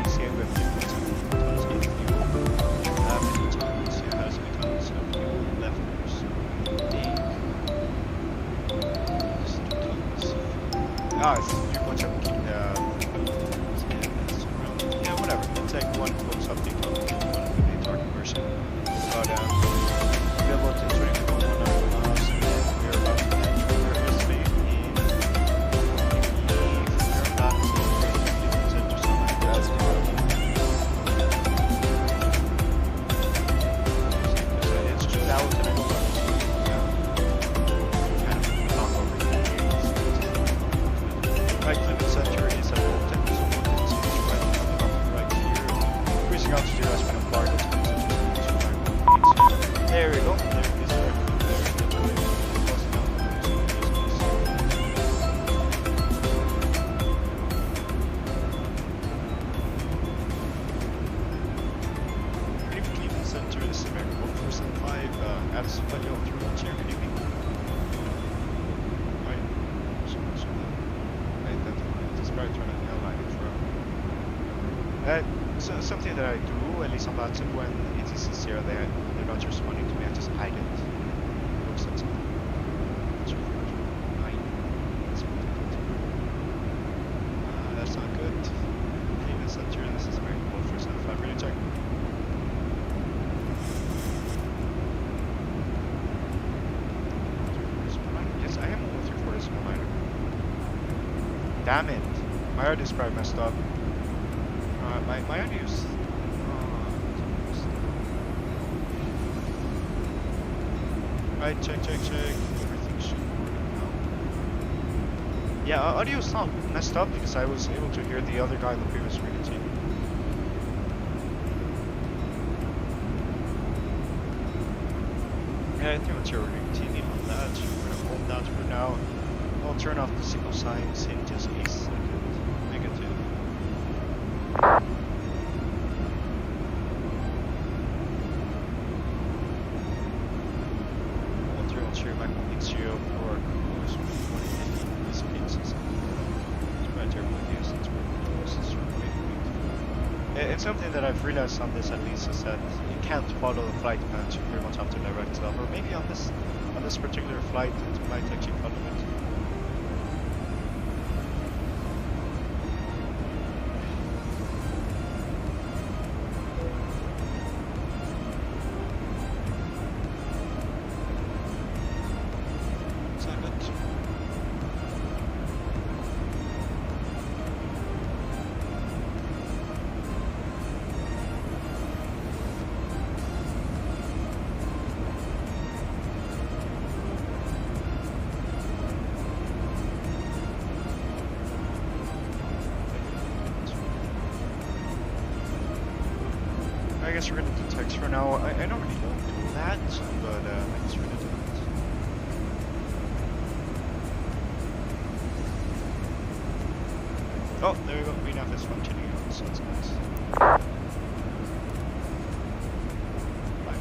DCA with 50 tons of fuel. 50 tons, yeah, has many tons of fuel left. It's 3.7 yeah, whatever. It's like 1 something from the target version. But we have about 21 miles, and then we're about to enter our airspace in it's 2,000, I don't know. Cleveland Center is at Bolton, so Bolton is right here. Cruising altitude has been applied. There we go. There it is. Cleveland Center, this is American 475. Addison Video 312, good evening. So something that I do, at least on that tip, when it is sincere, they're not responding to me, I just hide it. That's not good. Cleveland Center, this is American 475, really check. Yes, I am only 3/4 minor. Damn it. My audio is probably messed up. My audio's... Right, check. Everything should work now. Yeah, audio's not messed up because I was able to hear the other guy in the previous reading team. Yeah, I think we're reading on that. We're gonna hold that for now. I'll turn off the signal signs in just a second. Negative. It's something that I've realized on this at least is that you can't follow the flight plans, you pretty much have to direct them, or maybe on this particular flight it might actually follow it. I guess we're gonna do text for now. I don't really know that, but I guess we're gonna do Oh, there we go. Green off is functioning out, so it's nice. 5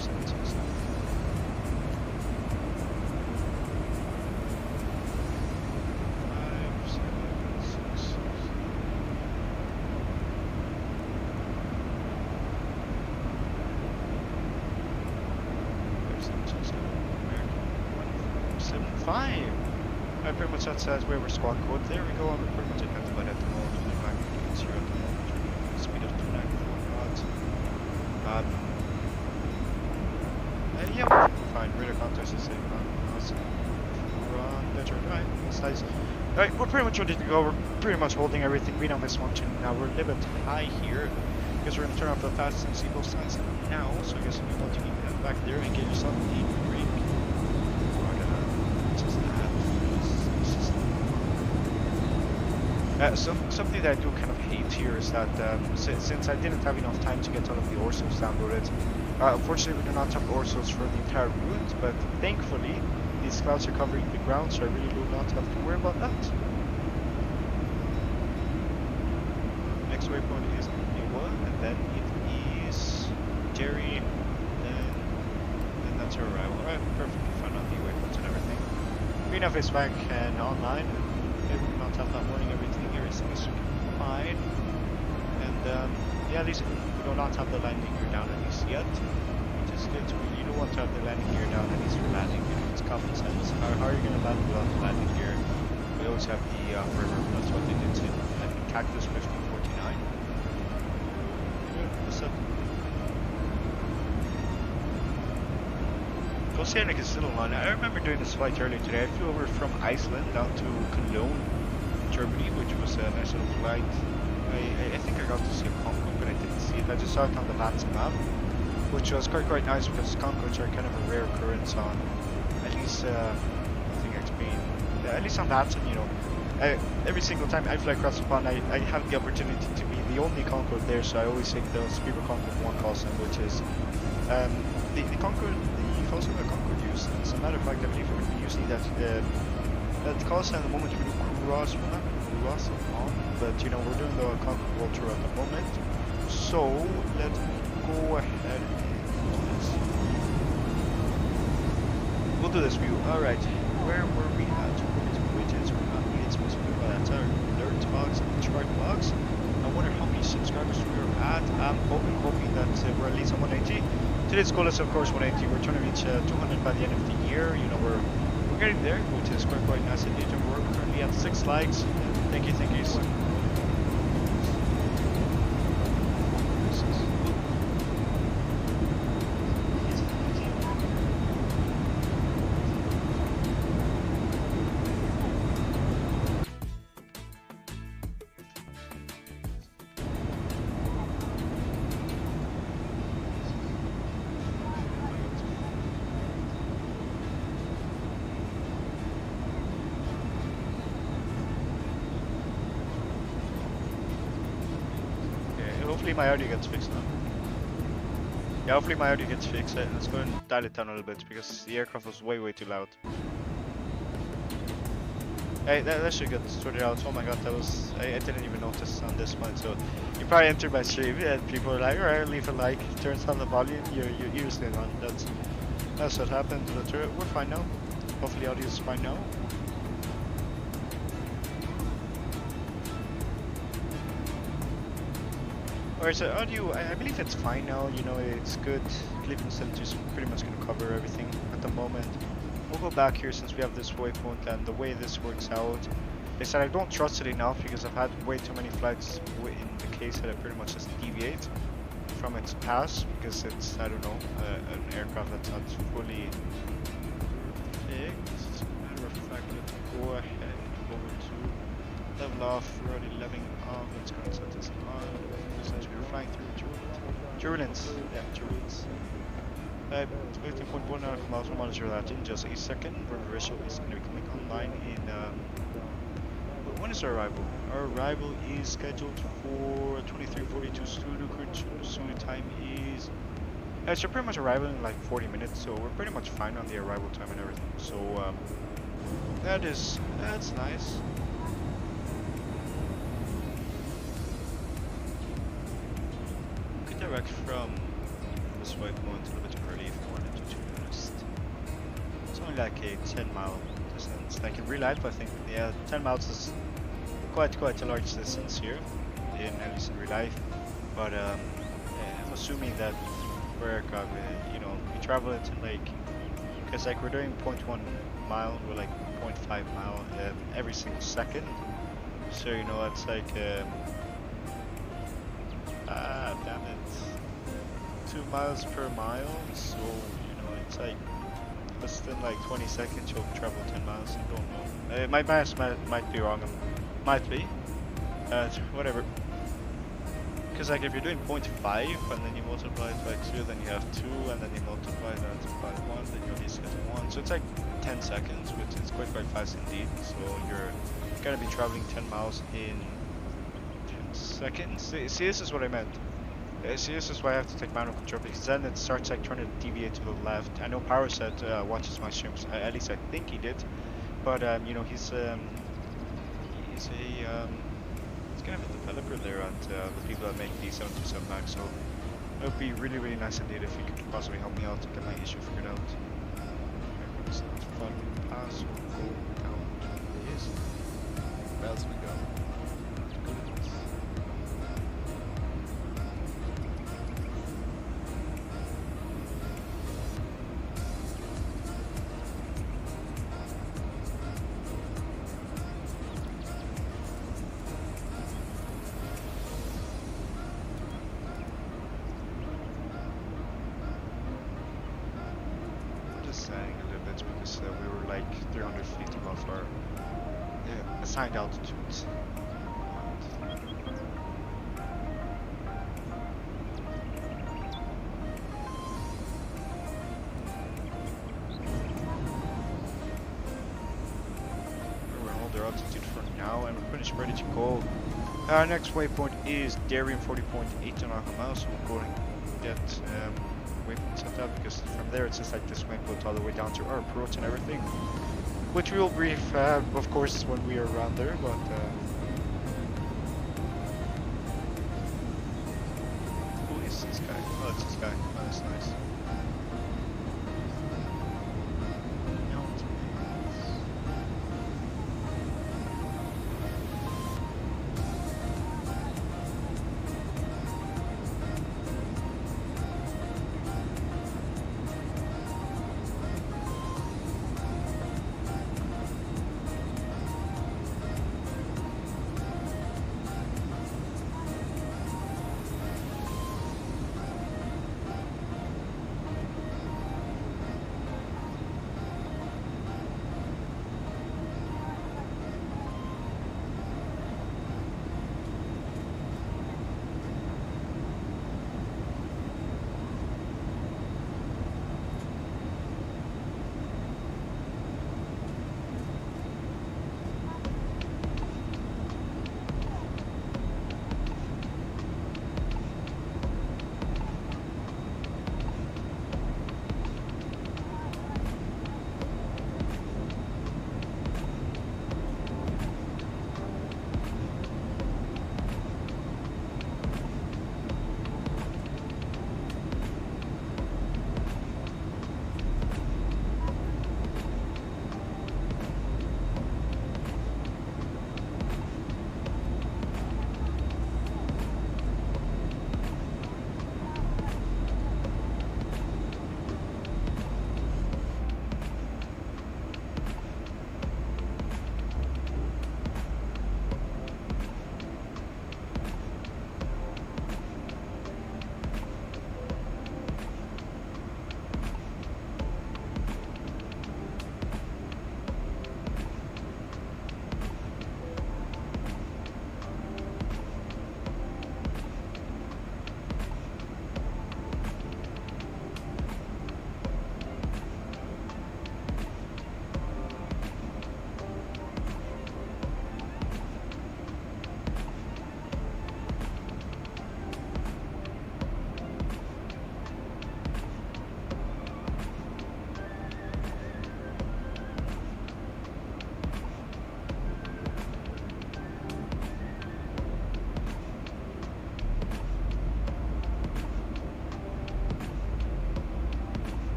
seconds or so. 5 seconds. 6. Alright, pretty much that's where we're squad code. There we go, and we're pretty much at the at the moment. 25 degrees here at the moment. Speed of 294 knots. Yeah, we're fine. Radar contest is safe. Awesome. Run better. Right, that's nice. Alright, we're pretty much ready to go. We're pretty much holding everything. We don't miss one tune. Now we're a little bit high here because we're going to turn off the fast and see both sides now. So I guess if you want to get back there and get yourself a break. Something that I do kind of hate here is that since I didn't have enough time to get all of the ORSOs downloaded, unfortunately we do not have ORSOs for the entire route, but thankfully these clouds are covering the ground, so I really do not have to worry about that. Next waypoint is A1, and then it is Jerry, and that's our arrival. Alright, perfectly fine on the waypoints and everything. Green is back and online. We do not have that warning, everything here is fine. And yeah, at least we do not have the landing gear down at least yet, which is good. You don't want to have the landing gear down at least for landing, it's common sense. How are you going to land without the landing gear? We always have the river, that's what they did in Cactus 1549. What's up? Oceanic is still on. I remember doing this flight earlier today. I flew over from Iceland down to Cologne, Germany, which was a nice little flight. I think I got to see a Conco, but I didn't see it. I just saw it on the VATS map, which was quite nice because Concos are kind of a rare occurrence on, at least, I think Xplane, at least on VATS, and you know, every single time I fly across the pond, I have the opportunity to be the only Concorde there, so I always take the Speaker Concorde 1 call sign, which is, the Concorde, also the Concorde use. As a matter of fact, I believe we're going to be using that call sign at the moment. We do cross, well not cross on, but you know we're doing the Concorde World Tour at the moment. So let's go ahead and do this. We'll do this view. Alright, where were we at? Widgets, we're not it's supposed to be that's our alert box and the chart box. I wonder how many subscribers we're at. I'm hoping that we're at least on 180. Today's goal is of course 180. We're trying to reach 200 by the end of the year. You know we're getting there, which is quite nice indeed. And we're currently at 6 likes. Thank you. Hopefully my audio gets fixed now. Yeah, hopefully my audio gets fixed. Let's go and dial it down a little bit because the aircraft was way too loud. Hey, that should get sorted out. Oh my god, that was... I didn't even notice on this one. So you probably entered my stream and people are like, alright, leave a like, turns down the volume, your ears stay on. That's what happened to the turret. We're fine now. Hopefully audio is fine now. Alright, so audio, I believe it's fine now, you know, it's good. Clipping center is pretty much going to cover everything at the moment. We'll go back here since we have this waypoint, and the way this works out, they said I don't trust it enough because I've had way too many flights in the case that I pretty much just deviate from its path because it's, I don't know, an aircraft that's not fully fixed. As a matter of fact, let's go ahead and go over to level off. We're already leveling off. Let's go and set this on. Since we were flying through turbulence. Yeah, turbulence. 15.1 nautical miles, we'll monitor that in just a second. Reversal is going to be coming online in. When is our arrival? Our arrival is scheduled for 23:42 so time is. So pretty much arrival in like 40 minutes, so we're pretty much fine on the arrival time and everything. So that's nice. redirect from this waypoint a little bit early if I wanted to, be honest. It's only like a 10-mile distance. Like in real life, I think, yeah, 10 miles is quite a large distance here, at least in real life. But I'm assuming that for aircraft, you know, we travel it in like, because like we're doing 0.1 mile, we're like 0.5 mile every single second. So you know, it's like, damn it, 2 miles per mile. So you know, it's like less than like 20 seconds you'll travel 10 miles. I don't know. My math might be wrong. Might be. Whatever. Because like if you're doing 0.5 and then you multiply it by 2, then you have 2, and then you multiply that by 1, then you at least get 1. So it's like 10 seconds, which is quite fast indeed. So you're gonna be traveling 10 miles in 10 seconds. See, this is what I meant. See, this is why I have to take manual control, because then it starts like trying to deviate to the left. I know Power said watches my streams. At least I think he did. But you know, he's kind of a developer there at the people that make B737 Max, so it would be really nice indeed if you could possibly help me out to get my issue figured out. It's not fun. Pass will go down. Yes. As we go. Because we were like 300 feet above our assigned altitudes. We're on their altitude for now, and we're pretty much ready to go. Our next waypoint is Darien 40.8 miles, so we'll go and get waypoint set up, because from there it's just like this waypoint all the way down to our approach and everything, which we will brief of course when we are around there. But who is this guy? Oh, it's this guy. Oh, that's nice.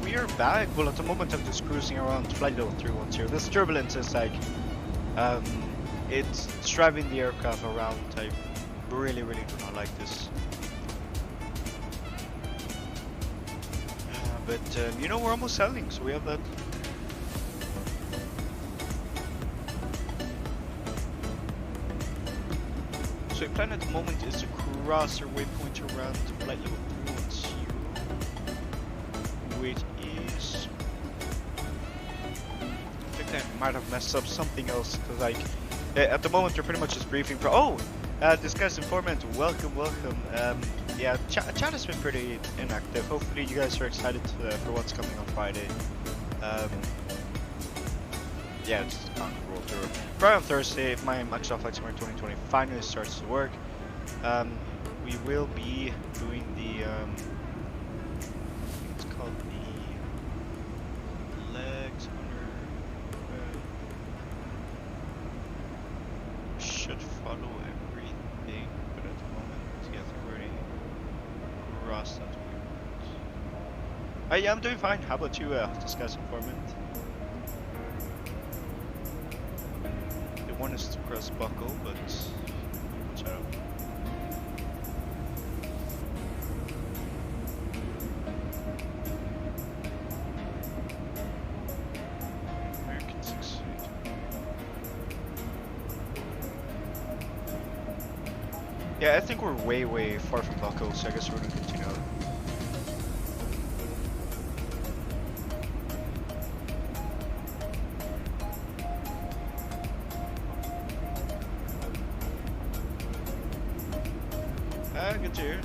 we are back. Well, at the moment I'm just cruising around flight level 310. This turbulence is like, it's driving the aircraft around. I really do not like this. But you know, we're almost selling, so we have that. So the plan at the moment is to cross our waypoint around flight level 310, which is, I think I might have messed up something else, because like at the moment they're pretty much just briefing for this guy's informant, welcome. Yeah, chat has been pretty inactive. Hopefully you guys are excited for what's coming on Friday. Yeah, it's just kind of roll through. Friday on Thursday, if my Microsoft Flight Simulator 2020 finally starts to work, we will be doing the it's called the legs under should follow everything, but at the moment, yeah, I think we're already crossed that way. Yeah, I'm doing fine. How about you, this guy's informant? One is to press buckle, but watch out. American 68. Yeah, I think we're way far from buckle, so I guess we're gonna continue on. Good to hear.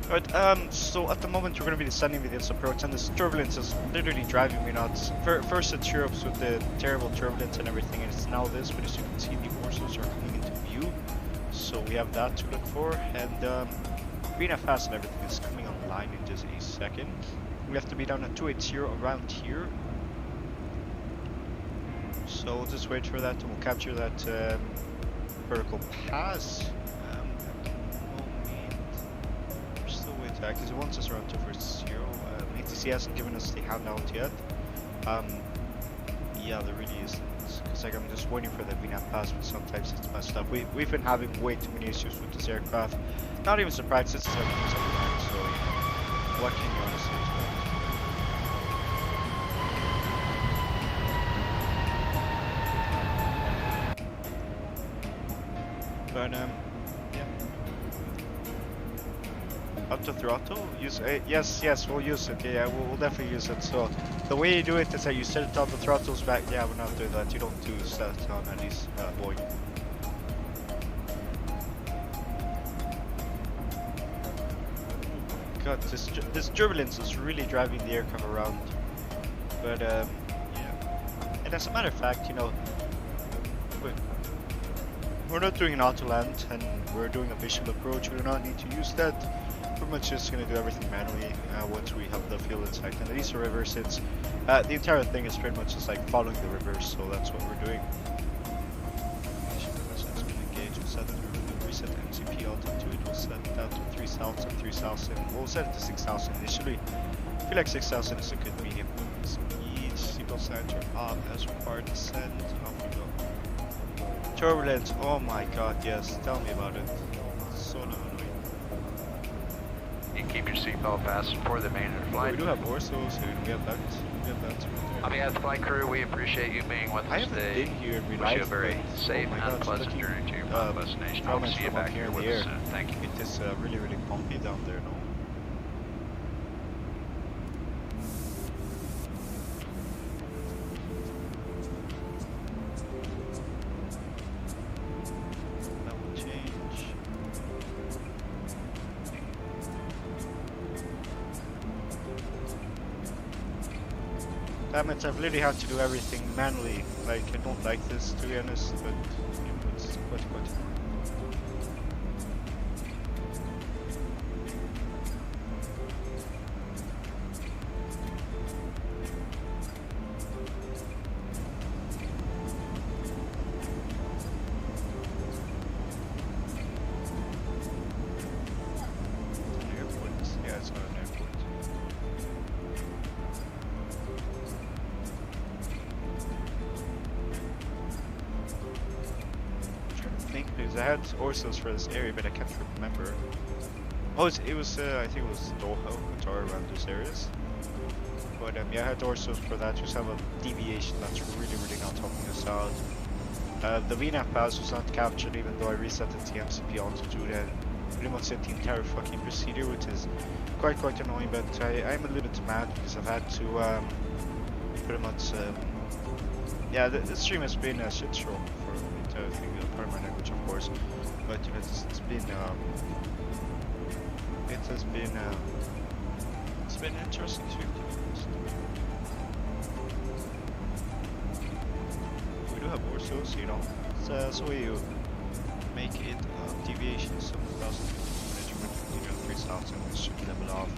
Alright, so at the moment we're going to be descending with this approach, and this turbulence is literally driving me nuts. First it's Europe's with the terrible turbulence and everything, and it's now this, but as you can see the Orsos are coming into view, so we have that to look for, and Green Fast and everything is coming online in just a second. We have to be down at 280 around here. So we'll just wait for that and we'll capture that vertical pass. At the moment, we're still waiting because it wants us around 240. ATC hasn't given us the handout yet. Yeah, there really isn't. Because like I'm just waiting for the VNAV pass, but sometimes it's messed up. We've been having way too many issues with this aircraft. Not even surprised, it's 7 years old, so you know, what can you honestly expect? But yeah. Auto throttle? Use yes, we'll use it. Yeah, we'll definitely use it. So the way you do it is that you set it on the throttles back. Yeah, we're not doing that. You don't do set on any Boeing. God, this turbulence is really driving the aircraft around. But yeah. And as a matter of fact, you know, we're not doing an auto land, and we're doing a visual approach. We do not need to use that. We're much just going to do everything manually once we have the field in sight. And these are rivers. It's the entire thing is pretty much just like following the rivers, so that's what we're doing. Engage. We'll set it. We'll reset the MCP altitude. We'll set that to 3,000, 3,000. We'll set it to 6,000 initially. I feel like 6,000 is a good medium speed. Seatbelt signs are up as required. Descend. Off we go. Turbulence, oh my god, yes, tell me about it. So annoying. You keep your seatbelt fastened for the main flight. We do have Orsos, so we have that. On behalf of the flight crew, we appreciate you being with us today. Been here in real Wish life, you a very safe and pleasant journey to your final destination. Hope to see you back here with us soon. Thank you. It is really bumpy down there, no? Damn it, I've literally had to do everything manually. Like, I don't like this, to be honest, but you know, it's quite. I had Orsos for this area, but I can't remember. Oh, it was I think it was Doha, Qatar, around those areas. But yeah, I had Orsos for that. Just have a deviation that's really not helping us out. The VNAV pass was not captured, even though I reset the TMCP altitude and pretty much set the entire fucking procedure, which is quite annoying. But I'm a little bit mad because I've had to pretty much yeah, the stream has been a shit show for the entire thing, part of my language, of course. But you know, it's been an interesting stream, to be honest. We do have Orsos, you know. So you make it deviation some 3,000, we should level off,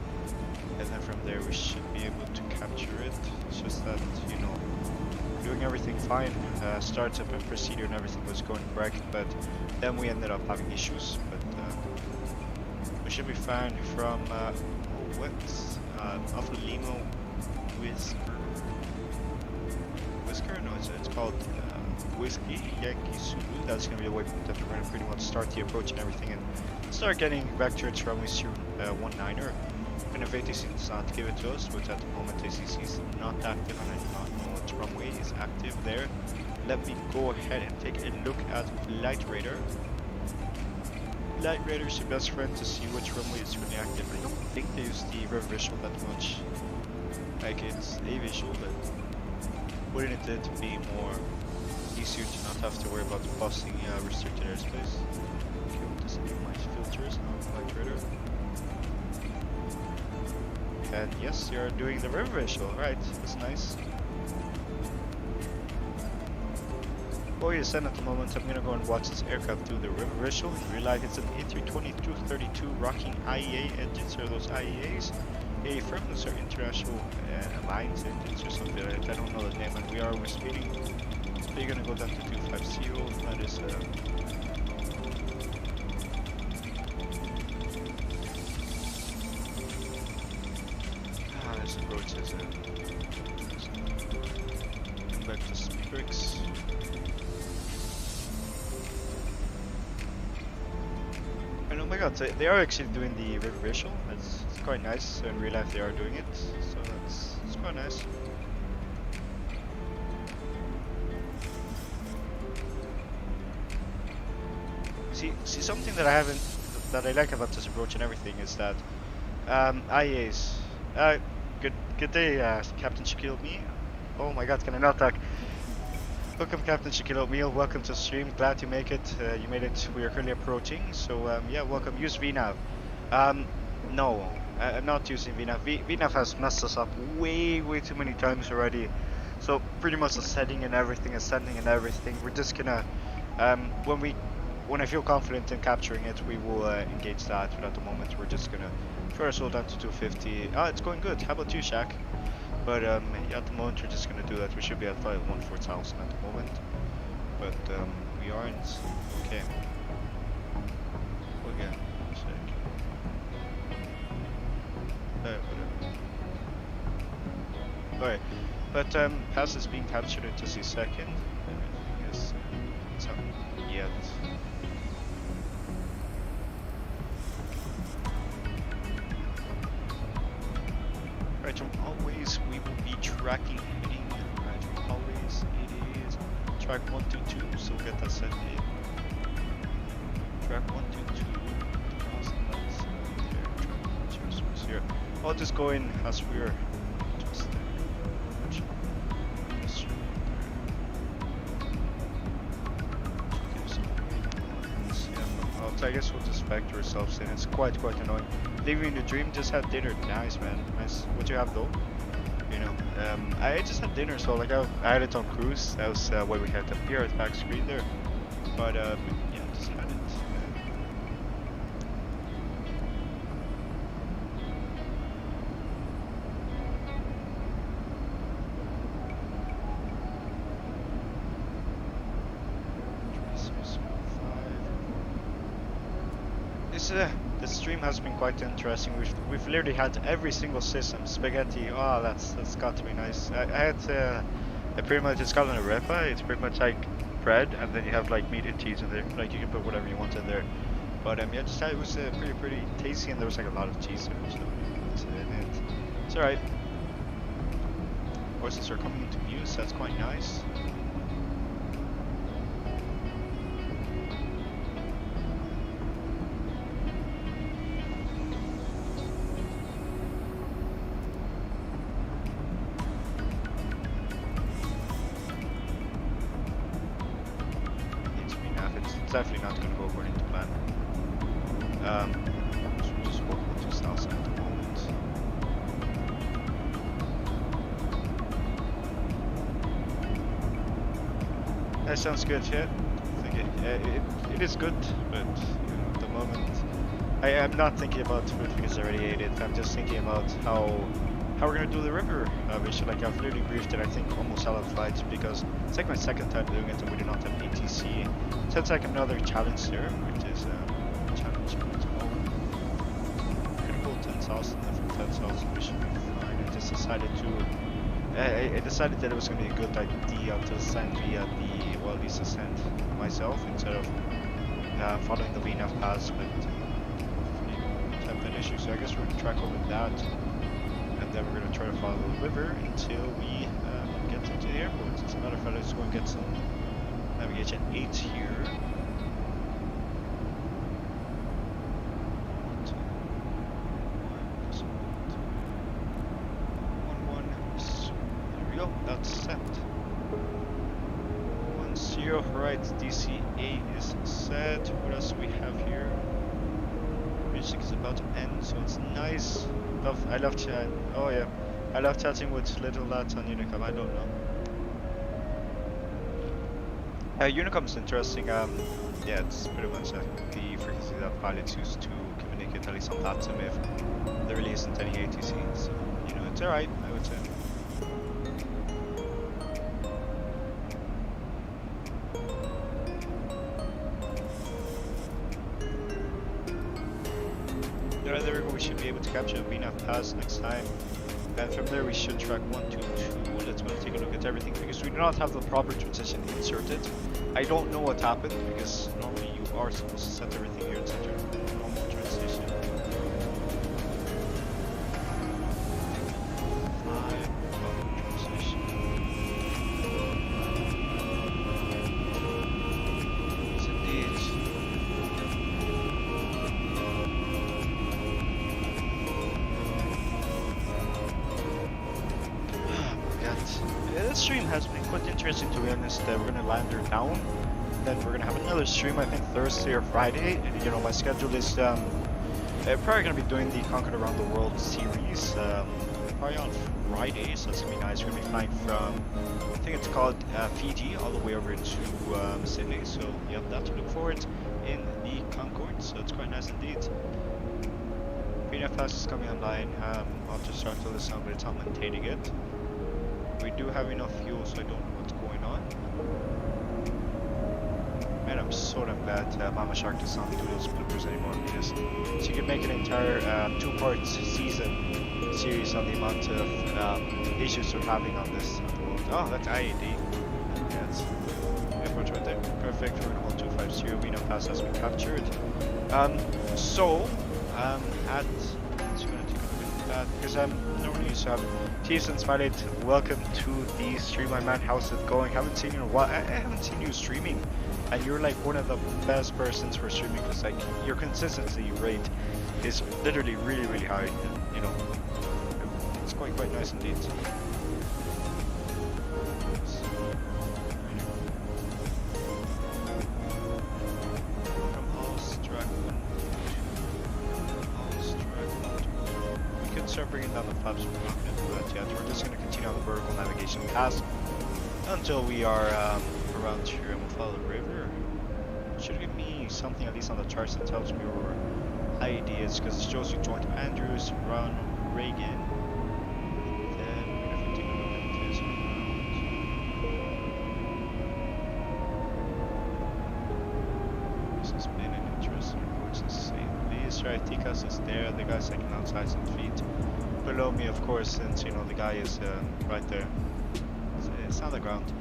and then from there we should be able to capture it. It's just that, you know, doing everything fine, startup and procedure and everything was going correct, but then we ended up having issues. But we should be fine from Alpha Limo Whisker? No, it's called Whiskey Yankee Zulu. That's gonna be the waypoint that we're gonna pretty much start the approach and everything, and start getting back to its runway 19er. And if ATC does not give it to us, which at the moment ATC is not active, and I do not know which runway is active there, let me go ahead and take a look at Light Radar. Light Radar is your best friend to see which runway is really active. I don't think they use the rev visual that much. Like, it's a visual, but wouldn't it be more easier to not have to worry about busting restricted airspace? Okay, we'll disable my filters on Light Radar. And yes, you're doing the river visual, right? That's nice. Oh yes, and at the moment I'm gonna go and watch this aircraft do the river visual. In real life, it's an A320-232 rocking IEA engines, or those IEAs. A firm, those are international alliance engines or something like that. I don't know the name, and we're speeding. So you're gonna go down to 250. That is this approach is back to Speedrix. And oh my god, they are actually doing the river visual. It's quite nice. So in real life they are doing it, so it's quite nice. See something that I like about this approach and everything is that IAs. Good day, Captain Shaquille O'Meal. Oh my god, can I not talk? Welcome, Captain Shaquille O'Meal. Welcome to the stream. Glad you make it. You made it. We are currently approaching. So yeah, welcome. Use VNAV. No, I'm not using VNAV. VNAV has messed us up way too many times already. So pretty much the setting and everything, and sending and everything. We're just gonna when I feel confident in capturing it, we will engage that. But at the moment, we're just gonna try to slow down to 250. Ah, it's going good. How about you, Shaq? But yeah, at the moment, we're just gonna do that. We should be at 514,000 at the moment. But we aren't. Okay. Okay. Alright. But pass is being captured in just a second. Everything is it's not yet. Right, from always we will be tracking heading. Right, from always it is track 122, so we'll get that set in. Track 122. Here. I'll just go in as we're just there. I guess we'll just factor ourselves in. It's quite annoying. Living the dream, just had dinner. Nice, man. Nice. What you have though? You know, I just had dinner, so like I had it on cruise. That was what we had up here at the back screen there. But yeah, just had it. This stream has been quite interesting. We've literally had every single system. Spaghetti. Oh, that's got to be nice. I had pretty much, it's called a repa. It's pretty much like bread, and then you have like meat and cheese in there. Like you can put whatever you want in there. But yeah, just it was pretty tasty, and there was like a lot of cheese in it. So it's alright. Voices are coming into view, so that's quite nice. It's definitely not going to go according to plan. So we're just walking to south at the moment. That sounds good, yeah. I think it is good, but you know, at the moment I am not thinking about food because I already ate it. I'm just thinking about how we're gonna do the river. Which like I've literally briefed it, I think almost all of flights, because it's like my second time doing it and we do not have ATC. So it's like another challenge there, which is a challenge at the moment. Gonna go 10,000, and from 10,000 we should be fine. I just decided to I decided that it was going to be a good idea to ascend via the, well, at least ascend myself instead of following the VNAV pass, but have that issue. So I guess we're going to track over that, and then we're going to try to follow the river until we get into the airport. As a matter of fact, let's go and get some navigation 8 here. That's set. 10, right, DCA is set. What else do we have here? Music is about to end, so it's nice. I love chat. Oh yeah, I love chatting with little lads on Unicom. I don't know. Unicom's interesting. Yeah, it's pretty much the frequency that pilots use to communicate, at least on that sim, if there really isn't any ATC. So, you know, it's alright, I would say. There we go, we should be able to capture a VNAV pass next time. And from there we should track 122. Let's go and take a look at everything, because we do not have the proper transition inserted. I don't know what happened, because normally you are supposed to set everything here and set your normal transition. This stream has been quite interesting, to be honest. We're gonna land her down, then we're gonna have another stream, I think Thursday or Friday. And, you know, my schedule is probably gonna be doing the Conquered Around the World series, probably on Friday, so it's gonna be nice. We're gonna be flying from, I think it's called Fiji, all the way over to Sydney. So you have that to look forward in the Concorde. So it's quite nice indeed. VNAV pass is coming online. I'll just start to listen, but it's not maintaining it. We do have enough fuel, so I don't know what's going on. Man, I'm so damn glad Mama Shark does not do those bloopers anymore, because she could make an entire 2-part series on the amount of issues we're having on this. Oh, that's IAD. Yeah, it's airport right there. Perfect. We're going to 1250. VNAV pass has been captured. Because I'm normally used to have T-Sense Valid. Welcome to the stream, my man. How's it going? Haven't seen you in a while. I haven't seen you streaming, and you're like one of the best persons for streaming, because like your consistency rate is literally really high. And, you know, it's quite nice indeed. Start bringing down the flaps, but we're not going to do that yet. We're just going to continue on the vertical navigation path until we are around here, and we'll follow the river. It should give me something, at least on the charts, that tells me where IAD is, because it shows you joint Andrews, Brown, Reagan. Then we're going to take a look at this around. This has been an interesting report to say the least. Right, Tikas is there, the guy's taking outside some feet. Below me, of course, since, you know, the guy is right there. It's on the ground.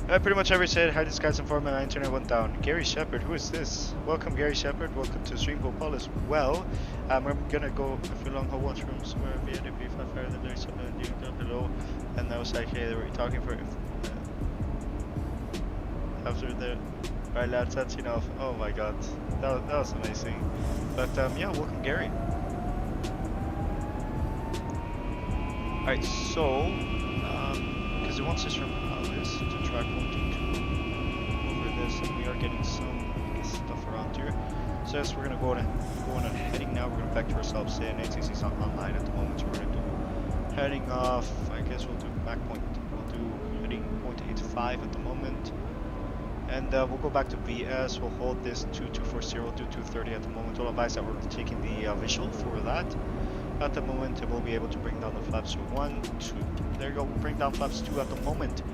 Pretty much every said, hi, this guy's informed my internet went down. Gary Shepard, who is this? Welcome, Gary Shepard. Welcome to Rainbowport as well. We're gonna go a few long haul washrooms where via the B5 fire the there's something down below. And that was actually they were talking for after the right lads, that's enough. Oh my god. That was amazing. But yeah, welcome Gary. Alright, so because it wants us from this to try pointing to over this, and we are getting some stuff around here. So yes, we're gonna go on and heading now. We're gonna vector ourselves in. ATC's not online at the moment, so we're gonna do heading off. I guess we'll do back point. We'll do heading 0.85 at the moment, and we'll go back to BS. We'll hold this 2240 to 230 at the moment. We'll advise that we're taking the visual for that. At the moment, we'll be able to bring down the flaps to 1, 2. There you go. Bring down flaps 2 at the moment,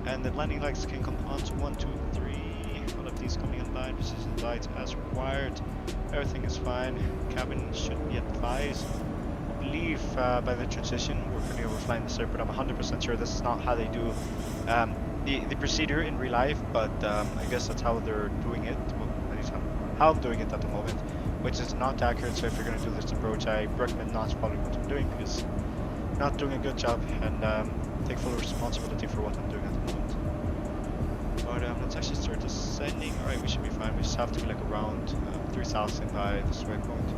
and the landing lights can come on to 1, 2, 3. All of these coming online. Precision lights as required. Everything is fine. Cabin should be advised. I believe by the transition we're going to be overflying this airport. I'm 100% sure this is not how they do the procedure in real life, but I guess that's how they're doing it. Well, at least how I'm doing it at the moment, which is not accurate. So if you're going to do this approach, I recommend not following what I'm doing, because I'm not doing a good job, and take full responsibility for what I'm doing at the moment. But let's actually start descending. Alright, we should be fine. We just have to be like around 3,000 by this waypoint.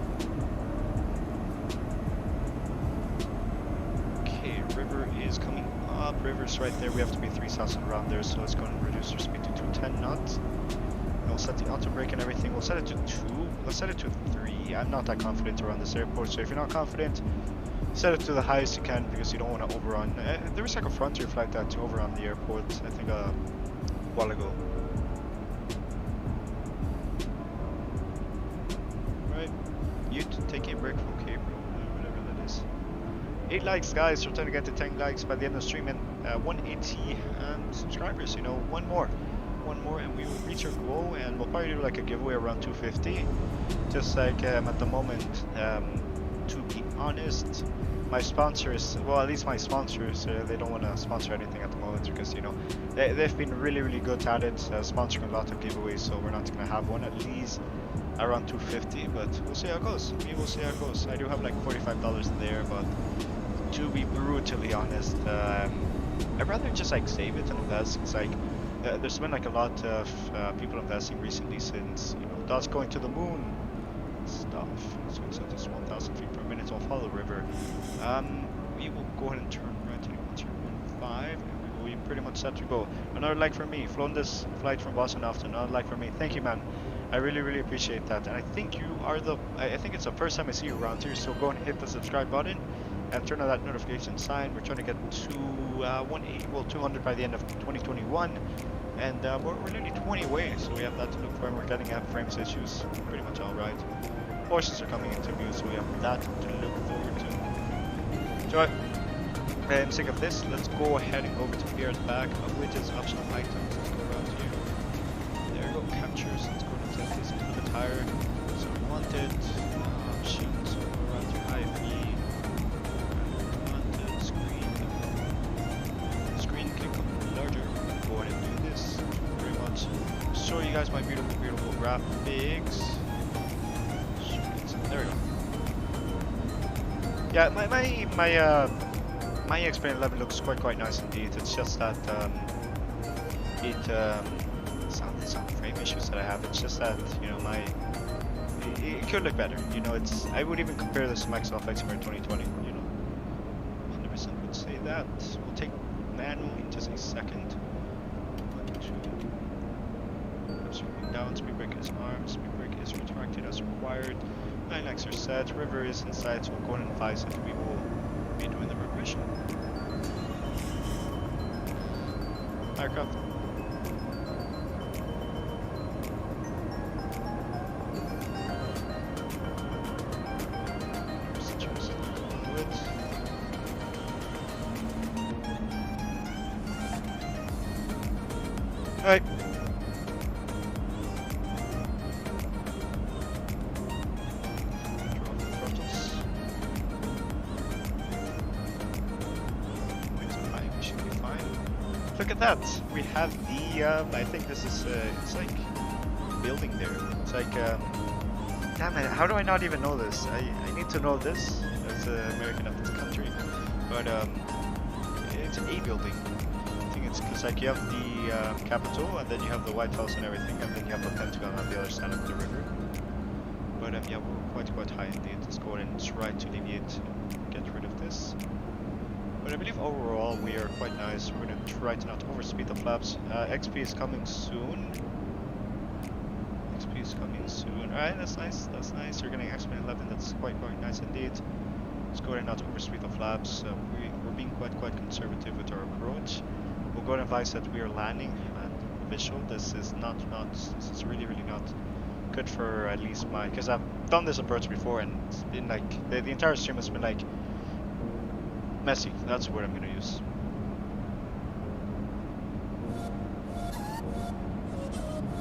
Okay, river is coming up. River's right there. We have to be 3,000 around there, so let's go and reduce our speed to 210 knots. We'll set the auto brake and everything. We'll set it to 2. Let's set it to 3. I'm not that confident around this airport, so if you're not confident, set it to the highest you can, because you don't want to overrun. There was like a Frontier flight that overrun the airport, I think a while ago. Right, you take a break from Cape, whatever that is. 8 likes, guys. We're trying to get to 10 likes by the end of the stream, and 180 subscribers. You know, one more, and we will reach our goal. And we'll probably do like a giveaway around 250. Just like at the moment, to be honest, my sponsors, well, at least my sponsors, they don't want to sponsor anything at the moment, because you know they've been really good at it, sponsoring a lot of giveaways. So we're not going to have one, at least around 250, but we'll see how it goes. We will see how it goes. I do have like $45 there, but to be brutally honest, I'd rather just like save it and invest. It's like there's been like a lot of people investing recently, since you know that's going to the moon stuff. So it's at this 1,000 feet per minute. So I'll follow the river. We will go ahead and turn right to 105, and we will be pretty much set to go. Another like from me. Flown this flight from Boston often. Another like from me. Thank you, man. I really appreciate that. And I think you are I think it's the first time I see you around here. So go and hit the subscribe button and turn on that notification sign. We're trying to get to 200 by the end of 2021. And we're nearly 20 away, so we have that to look for, and we're getting frames issues pretty much all right. Horses are coming into view, so we have that to look forward to. So I'm sick of this. Let's go ahead and go over to here at the back, which is optional items. Let's go around here. There we go, captures. Let's go and set this into the tire. So we want it. Options. So we'll go around to IFE. Wanted screen. Screen can come larger. Go ahead and do this pretty much. Show you guys my beautiful graphics. There we go. Yeah, my Xplane 11 looks quite nice indeed. It's just that some frame issues that I have. It's just that, you know, it could look better. You know, I would even compare this to Microsoft Xplane 2020. You know, 100% would say that. We'll take manual in just a second. Down, speed brake is armed, speed brake is retracted as required. 9 X are set, river is inside, so we'll go ahead and advise that we will be doing the regression. Aircraft. Alright. look at that. We have the, I think this is, it's like building there. It's like, damn it, how do I not even know this? I need to know this as American of this country. But it's a building. I think it's because like you have the Capitol, and then you have the White House and everything, and then you have the Pentagon on the other side of the river. But yeah, we're quite high indeed. Let's go ahead and try to deviate, get rid of this. But I believe overall we are quite nice. We're going to try to not overspeed the flaps. XP is coming soon. XP is coming soon. Alright, that's nice. That's nice. You're getting Xplane 11. That's quite nice indeed. Let's go ahead and not overspeed the flaps. We're being quite conservative with our approach. We'll go ahead and advise that we are landing and visual. This is this is really not good for at least my, because I've done this approach before and it's been like the entire stream has been like messy. That's the word I'm gonna use.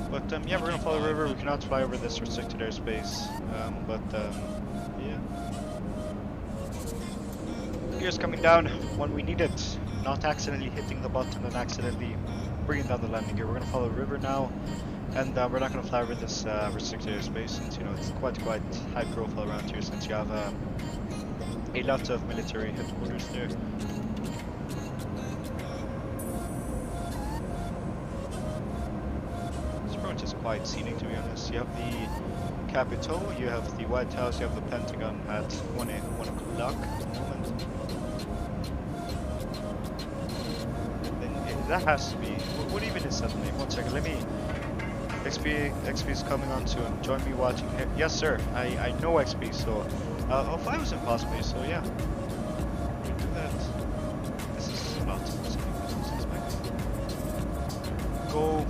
But yeah, we're gonna follow the river. We cannot fly over this restricted airspace. Yeah. Gears coming down when we need it. Not accidentally hitting the button and accidentally bringing down the landing gear. We're gonna follow the river now. And we're not going to fly over this restricted airspace since, you know, it's quite high profile around here since you have a lot of military headquarters there. This approach is quite scenic, to be honest. You have the Capitol, you have the White House, you have the Pentagon at 1 o'clock at the moment. And then that has to be, what even is that name? 1 second, let me... XP is coming on soon. Join me watching here. Yes, sir. I know XP, so I'll fly with him possibly. So yeah, we do that. This is a lot. Go.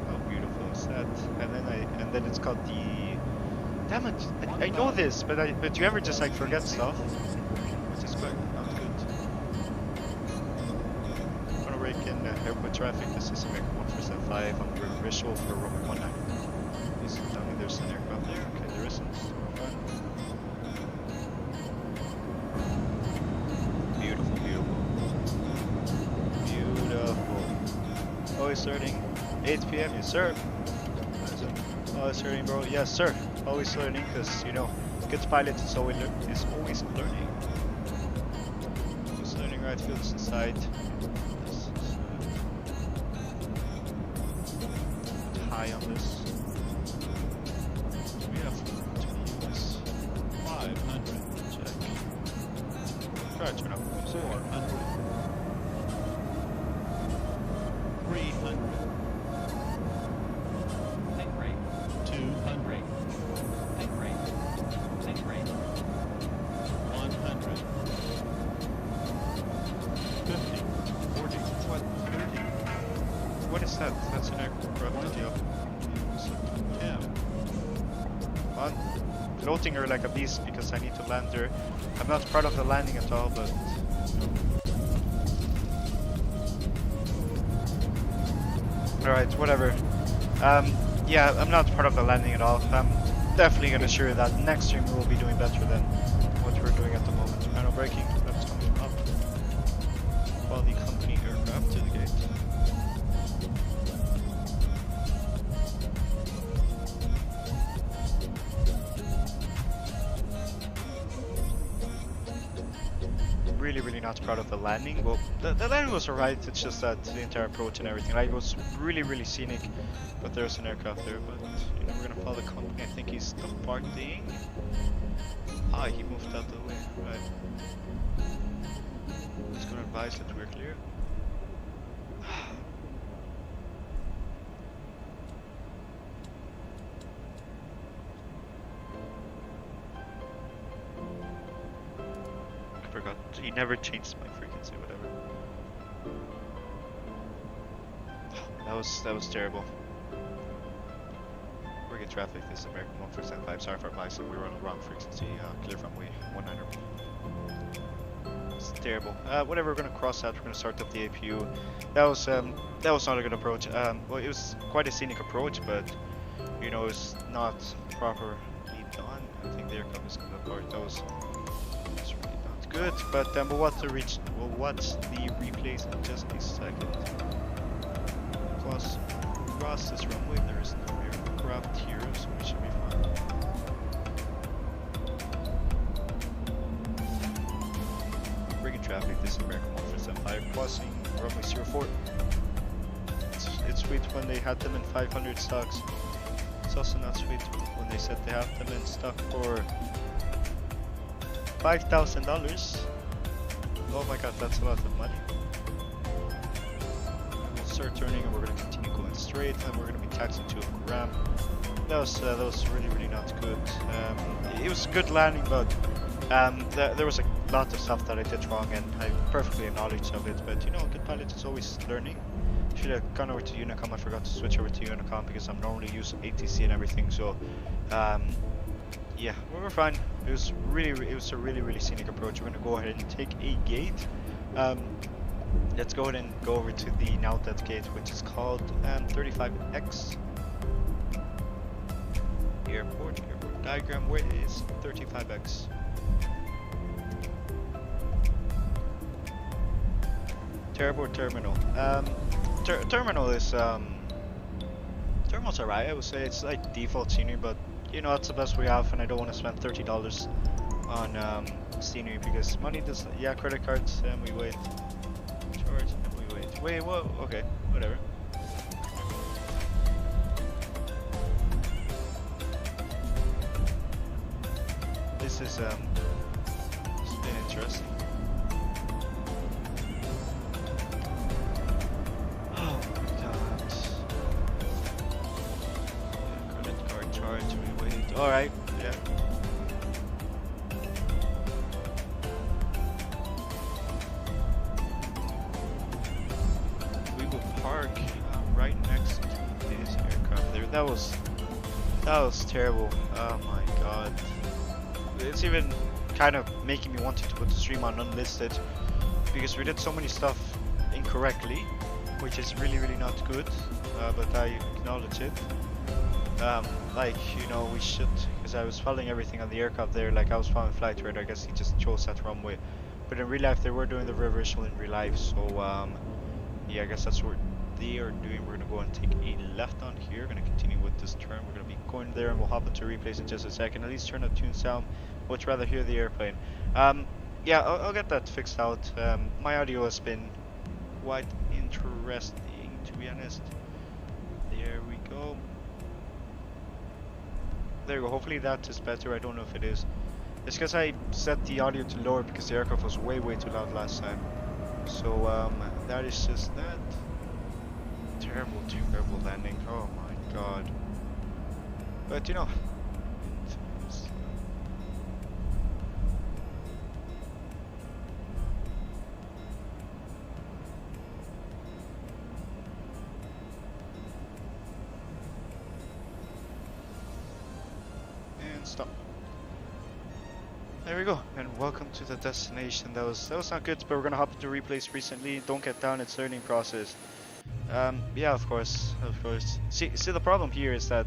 How beautiful is that? And then it's called the. Damn it! I know this, but you ever just like forget stuff? Which is quite not good. I'm gonna rake in airport traffic. This is American 145 on the visual for Roman 19. Please tell me there's an aircraft there. Okay, there isn't. Beautiful. Always starting 8 p.m. Yes, sir. Always starting, bro. Yes, sir. Always learning, because you know, good pilot is always learning. Always learning. Right, fields inside. High on this. We have to use 500. Check. Try to turn up 400. 300. 200. 100. 50. 40. What? 30. What is that? That's an aircraft deal. 10. I'm floating her like a beast because I need to land her. I'm not part of the landing at all, but... Alright, whatever. Yeah, I'm not part of the landing at all. I'm definitely gonna assure you that next stream we will be doing better than what we're doing at the moment. Manual braking, that's coming up. Follow the company aircraft to the gate. Really not proud of the landing. Well, the landing was alright, it's just that the entire approach and everything. Like, it was really scenic, but there's an aircraft there. But you know, we're gonna follow the company. I think he's departing. Ah, he moved out of the way. Right. Just gonna advise that we're clear. Forgot. He never changed my frequency, whatever. That was terrible. We're getting traffic. This is American 145. Sorry for advice. We were on the wrong frequency. Clear from way 100. It's terrible. Whatever. We're gonna cross out. We're gonna start up the APU. That was not a good approach. Well, it was quite a scenic approach, but you know, is not properly done. I think the aircraft is coming apart. That's really not good. But we'll watch the replays in just a second. Plus, across this runway there is no aircraft here, so we should be fine. Bringing traffic, this is American 175 crossing runway 04. It's sweet when they had them in 500 stocks. It's also not sweet when they said they have them in stock for $5,000. Oh my god, that's a lot of money. We'll start turning and we're going to continue going straight, and we're going to be taxiing to a ramp. That was really not good. It was a good landing, but there was a lot of stuff that I did wrong, and I perfectly acknowledge of it. But you know, good pilot is always learning. Should have gone over to Unicom. I forgot to switch over to Unicom because I'm normally using ATC and everything. So yeah, we were fine. It was a really scenic approach. We're gonna go ahead and take a gate. Let's go ahead and go over to the Nautet gate, which is called 35X. Airport diagram. Where is 35X? Airport terminal. Terminal is terminal's alright. I would say it's like default scenery, but you know it's the best we have, and I don't want to spend $30 on scenery because money does. Yeah, credit cards, and we wait. Charge and we wait. Wait, whoa. Okay, whatever. This is it's been interesting. Oh my god. Yeah, credit card charge, we wait. Alright, yeah. We will park right next to this aircraft there. That was terrible. Oh my god. It's even kind of making me want to put the stream on unlisted because we did so many stuff incorrectly, which is really not good, but I acknowledge it. Like, you know, we should, because I was following everything on the aircraft there, like I was following flight radar. I guess he just chose that runway, but in real life they were doing the reversal in real life, so yeah, I guess that's what they are doing. We're gonna go and take a left on here. We're gonna continue with this turn. We're gonna be going there, and we'll hop into replays in just a second. At least turn the tunes down. Much rather hear the airplane. Yeah, I'll get that fixed out. My audio has been quite interesting, to be honest. There we go. There we go. Hopefully that is better. I don't know if it is. It's because I set the audio to lower because the aircraft was way too loud last time. So that is just that. Terrible landing. Oh my god. But you know. And stop. There we go, and welcome to the destination. That was not good, but we're gonna hop into replays recently. Don't get down, it's learning process. Yeah, of course. See, the problem here is that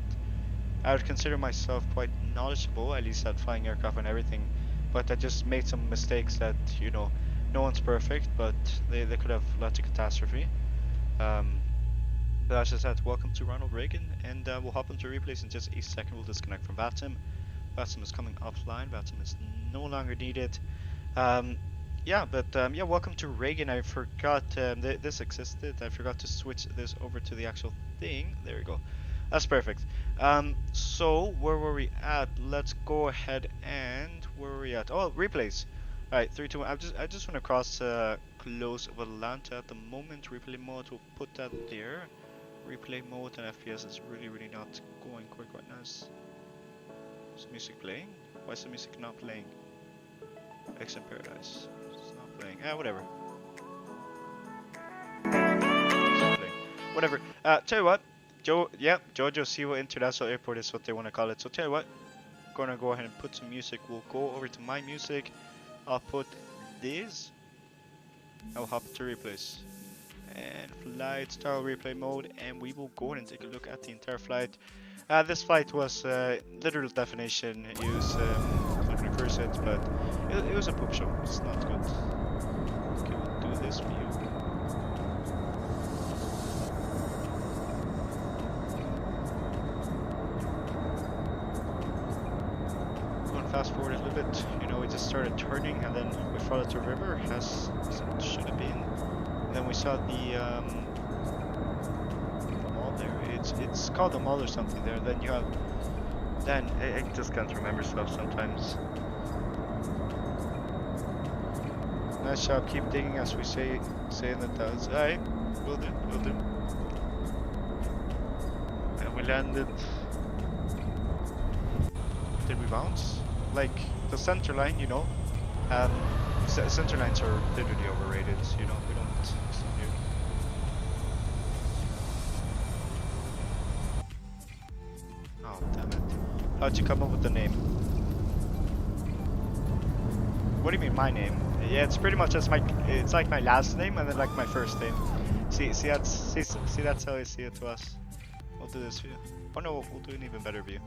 I would consider myself quite knowledgeable, at least at flying aircraft and everything, but I just made some mistakes that, you know, no one's perfect, but they could have led to catastrophe. But that's just that. Welcome to Ronald Reagan, and we'll hop into replays in just a second. We'll disconnect from VATSIM. VATSIM is coming offline. VATSIM is no longer needed. Yeah, but yeah, welcome to Reagan. I forgot this existed. I forgot to switch this over to the actual thing. There we go. That's perfect. So where were we at? Let's go ahead and where were we at? Oh, replays. All right, 3, 2, 1. I just want to cross close of Atlanta at the moment. Replay mode. We'll put that there. Replay mode and FPS is really not going quite nice. Is music playing? Why is the music not playing? X in Paradise. It's not playing. Whatever. It's not playing. Whatever. Tell you what. Jojo Siwa International Airport is what they want to call it. So tell you what. Gonna go ahead and put some music. We'll go over to my music. I'll put this. I'll hop to replays. And flight style replay mode, and we will go ahead and take a look at the entire flight. This flight was literal definition use. I'm not gonna curse it, but it was a poop show. It's not good. Okay, we'll do this view. Fast forward a little bit, you know, we just started turning and then we followed the river as it should have been. And then we saw the mall there. It's called the mall or something there. Then you have, I just can't remember stuff sometimes. Nice job, keep digging as we say in the towns. Alright, will do. And we landed. Did we bounce? Like the center line, you know, center lines are literally overrated, you know, we don't stop here. Oh, damn it. How'd you come up with the name? What do you mean, my name? Yeah, it's pretty much just it's like my last name and then like my first name. See that's how I see it to us. We'll do this view. Oh no, we'll do an even better view.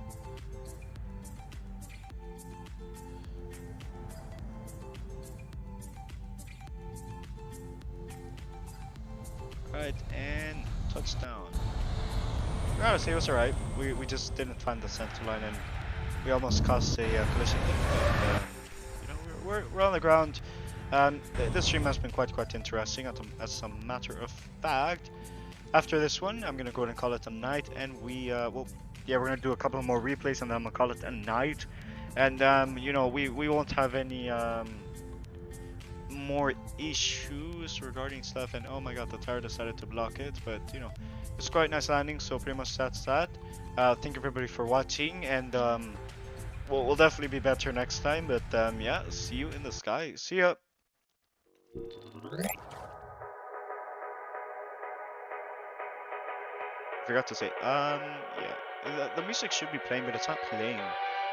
Right, and touchdown. Honestly, it was alright. We just didn't find the center line and we almost caused a collision. But, you know, we're on the ground. This stream has been quite interesting as a matter of fact. After this one, I'm gonna go ahead and call it a night, and we're gonna do a couple more replays and then I'm gonna call it a night. And you know, we won't have any more issues regarding stuff, and oh my god, the tire decided to block it, but you know, it's quite nice landing, so pretty much that's that. Thank everybody for watching, and we'll definitely be better next time, but yeah, see you in the sky. See ya. Forgot to say, yeah, the music should be playing, but it's not playing.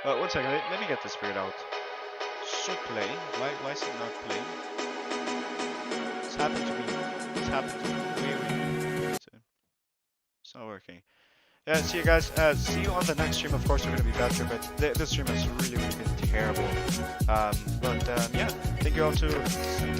One second, let me get this figured out. Should play. Why is it not playing? It's happened to me. Wait. It's not working. Yeah, see you guys. See you on the next stream. Of course, we're gonna be better, but this stream has really been terrible. But yeah, thank you all too.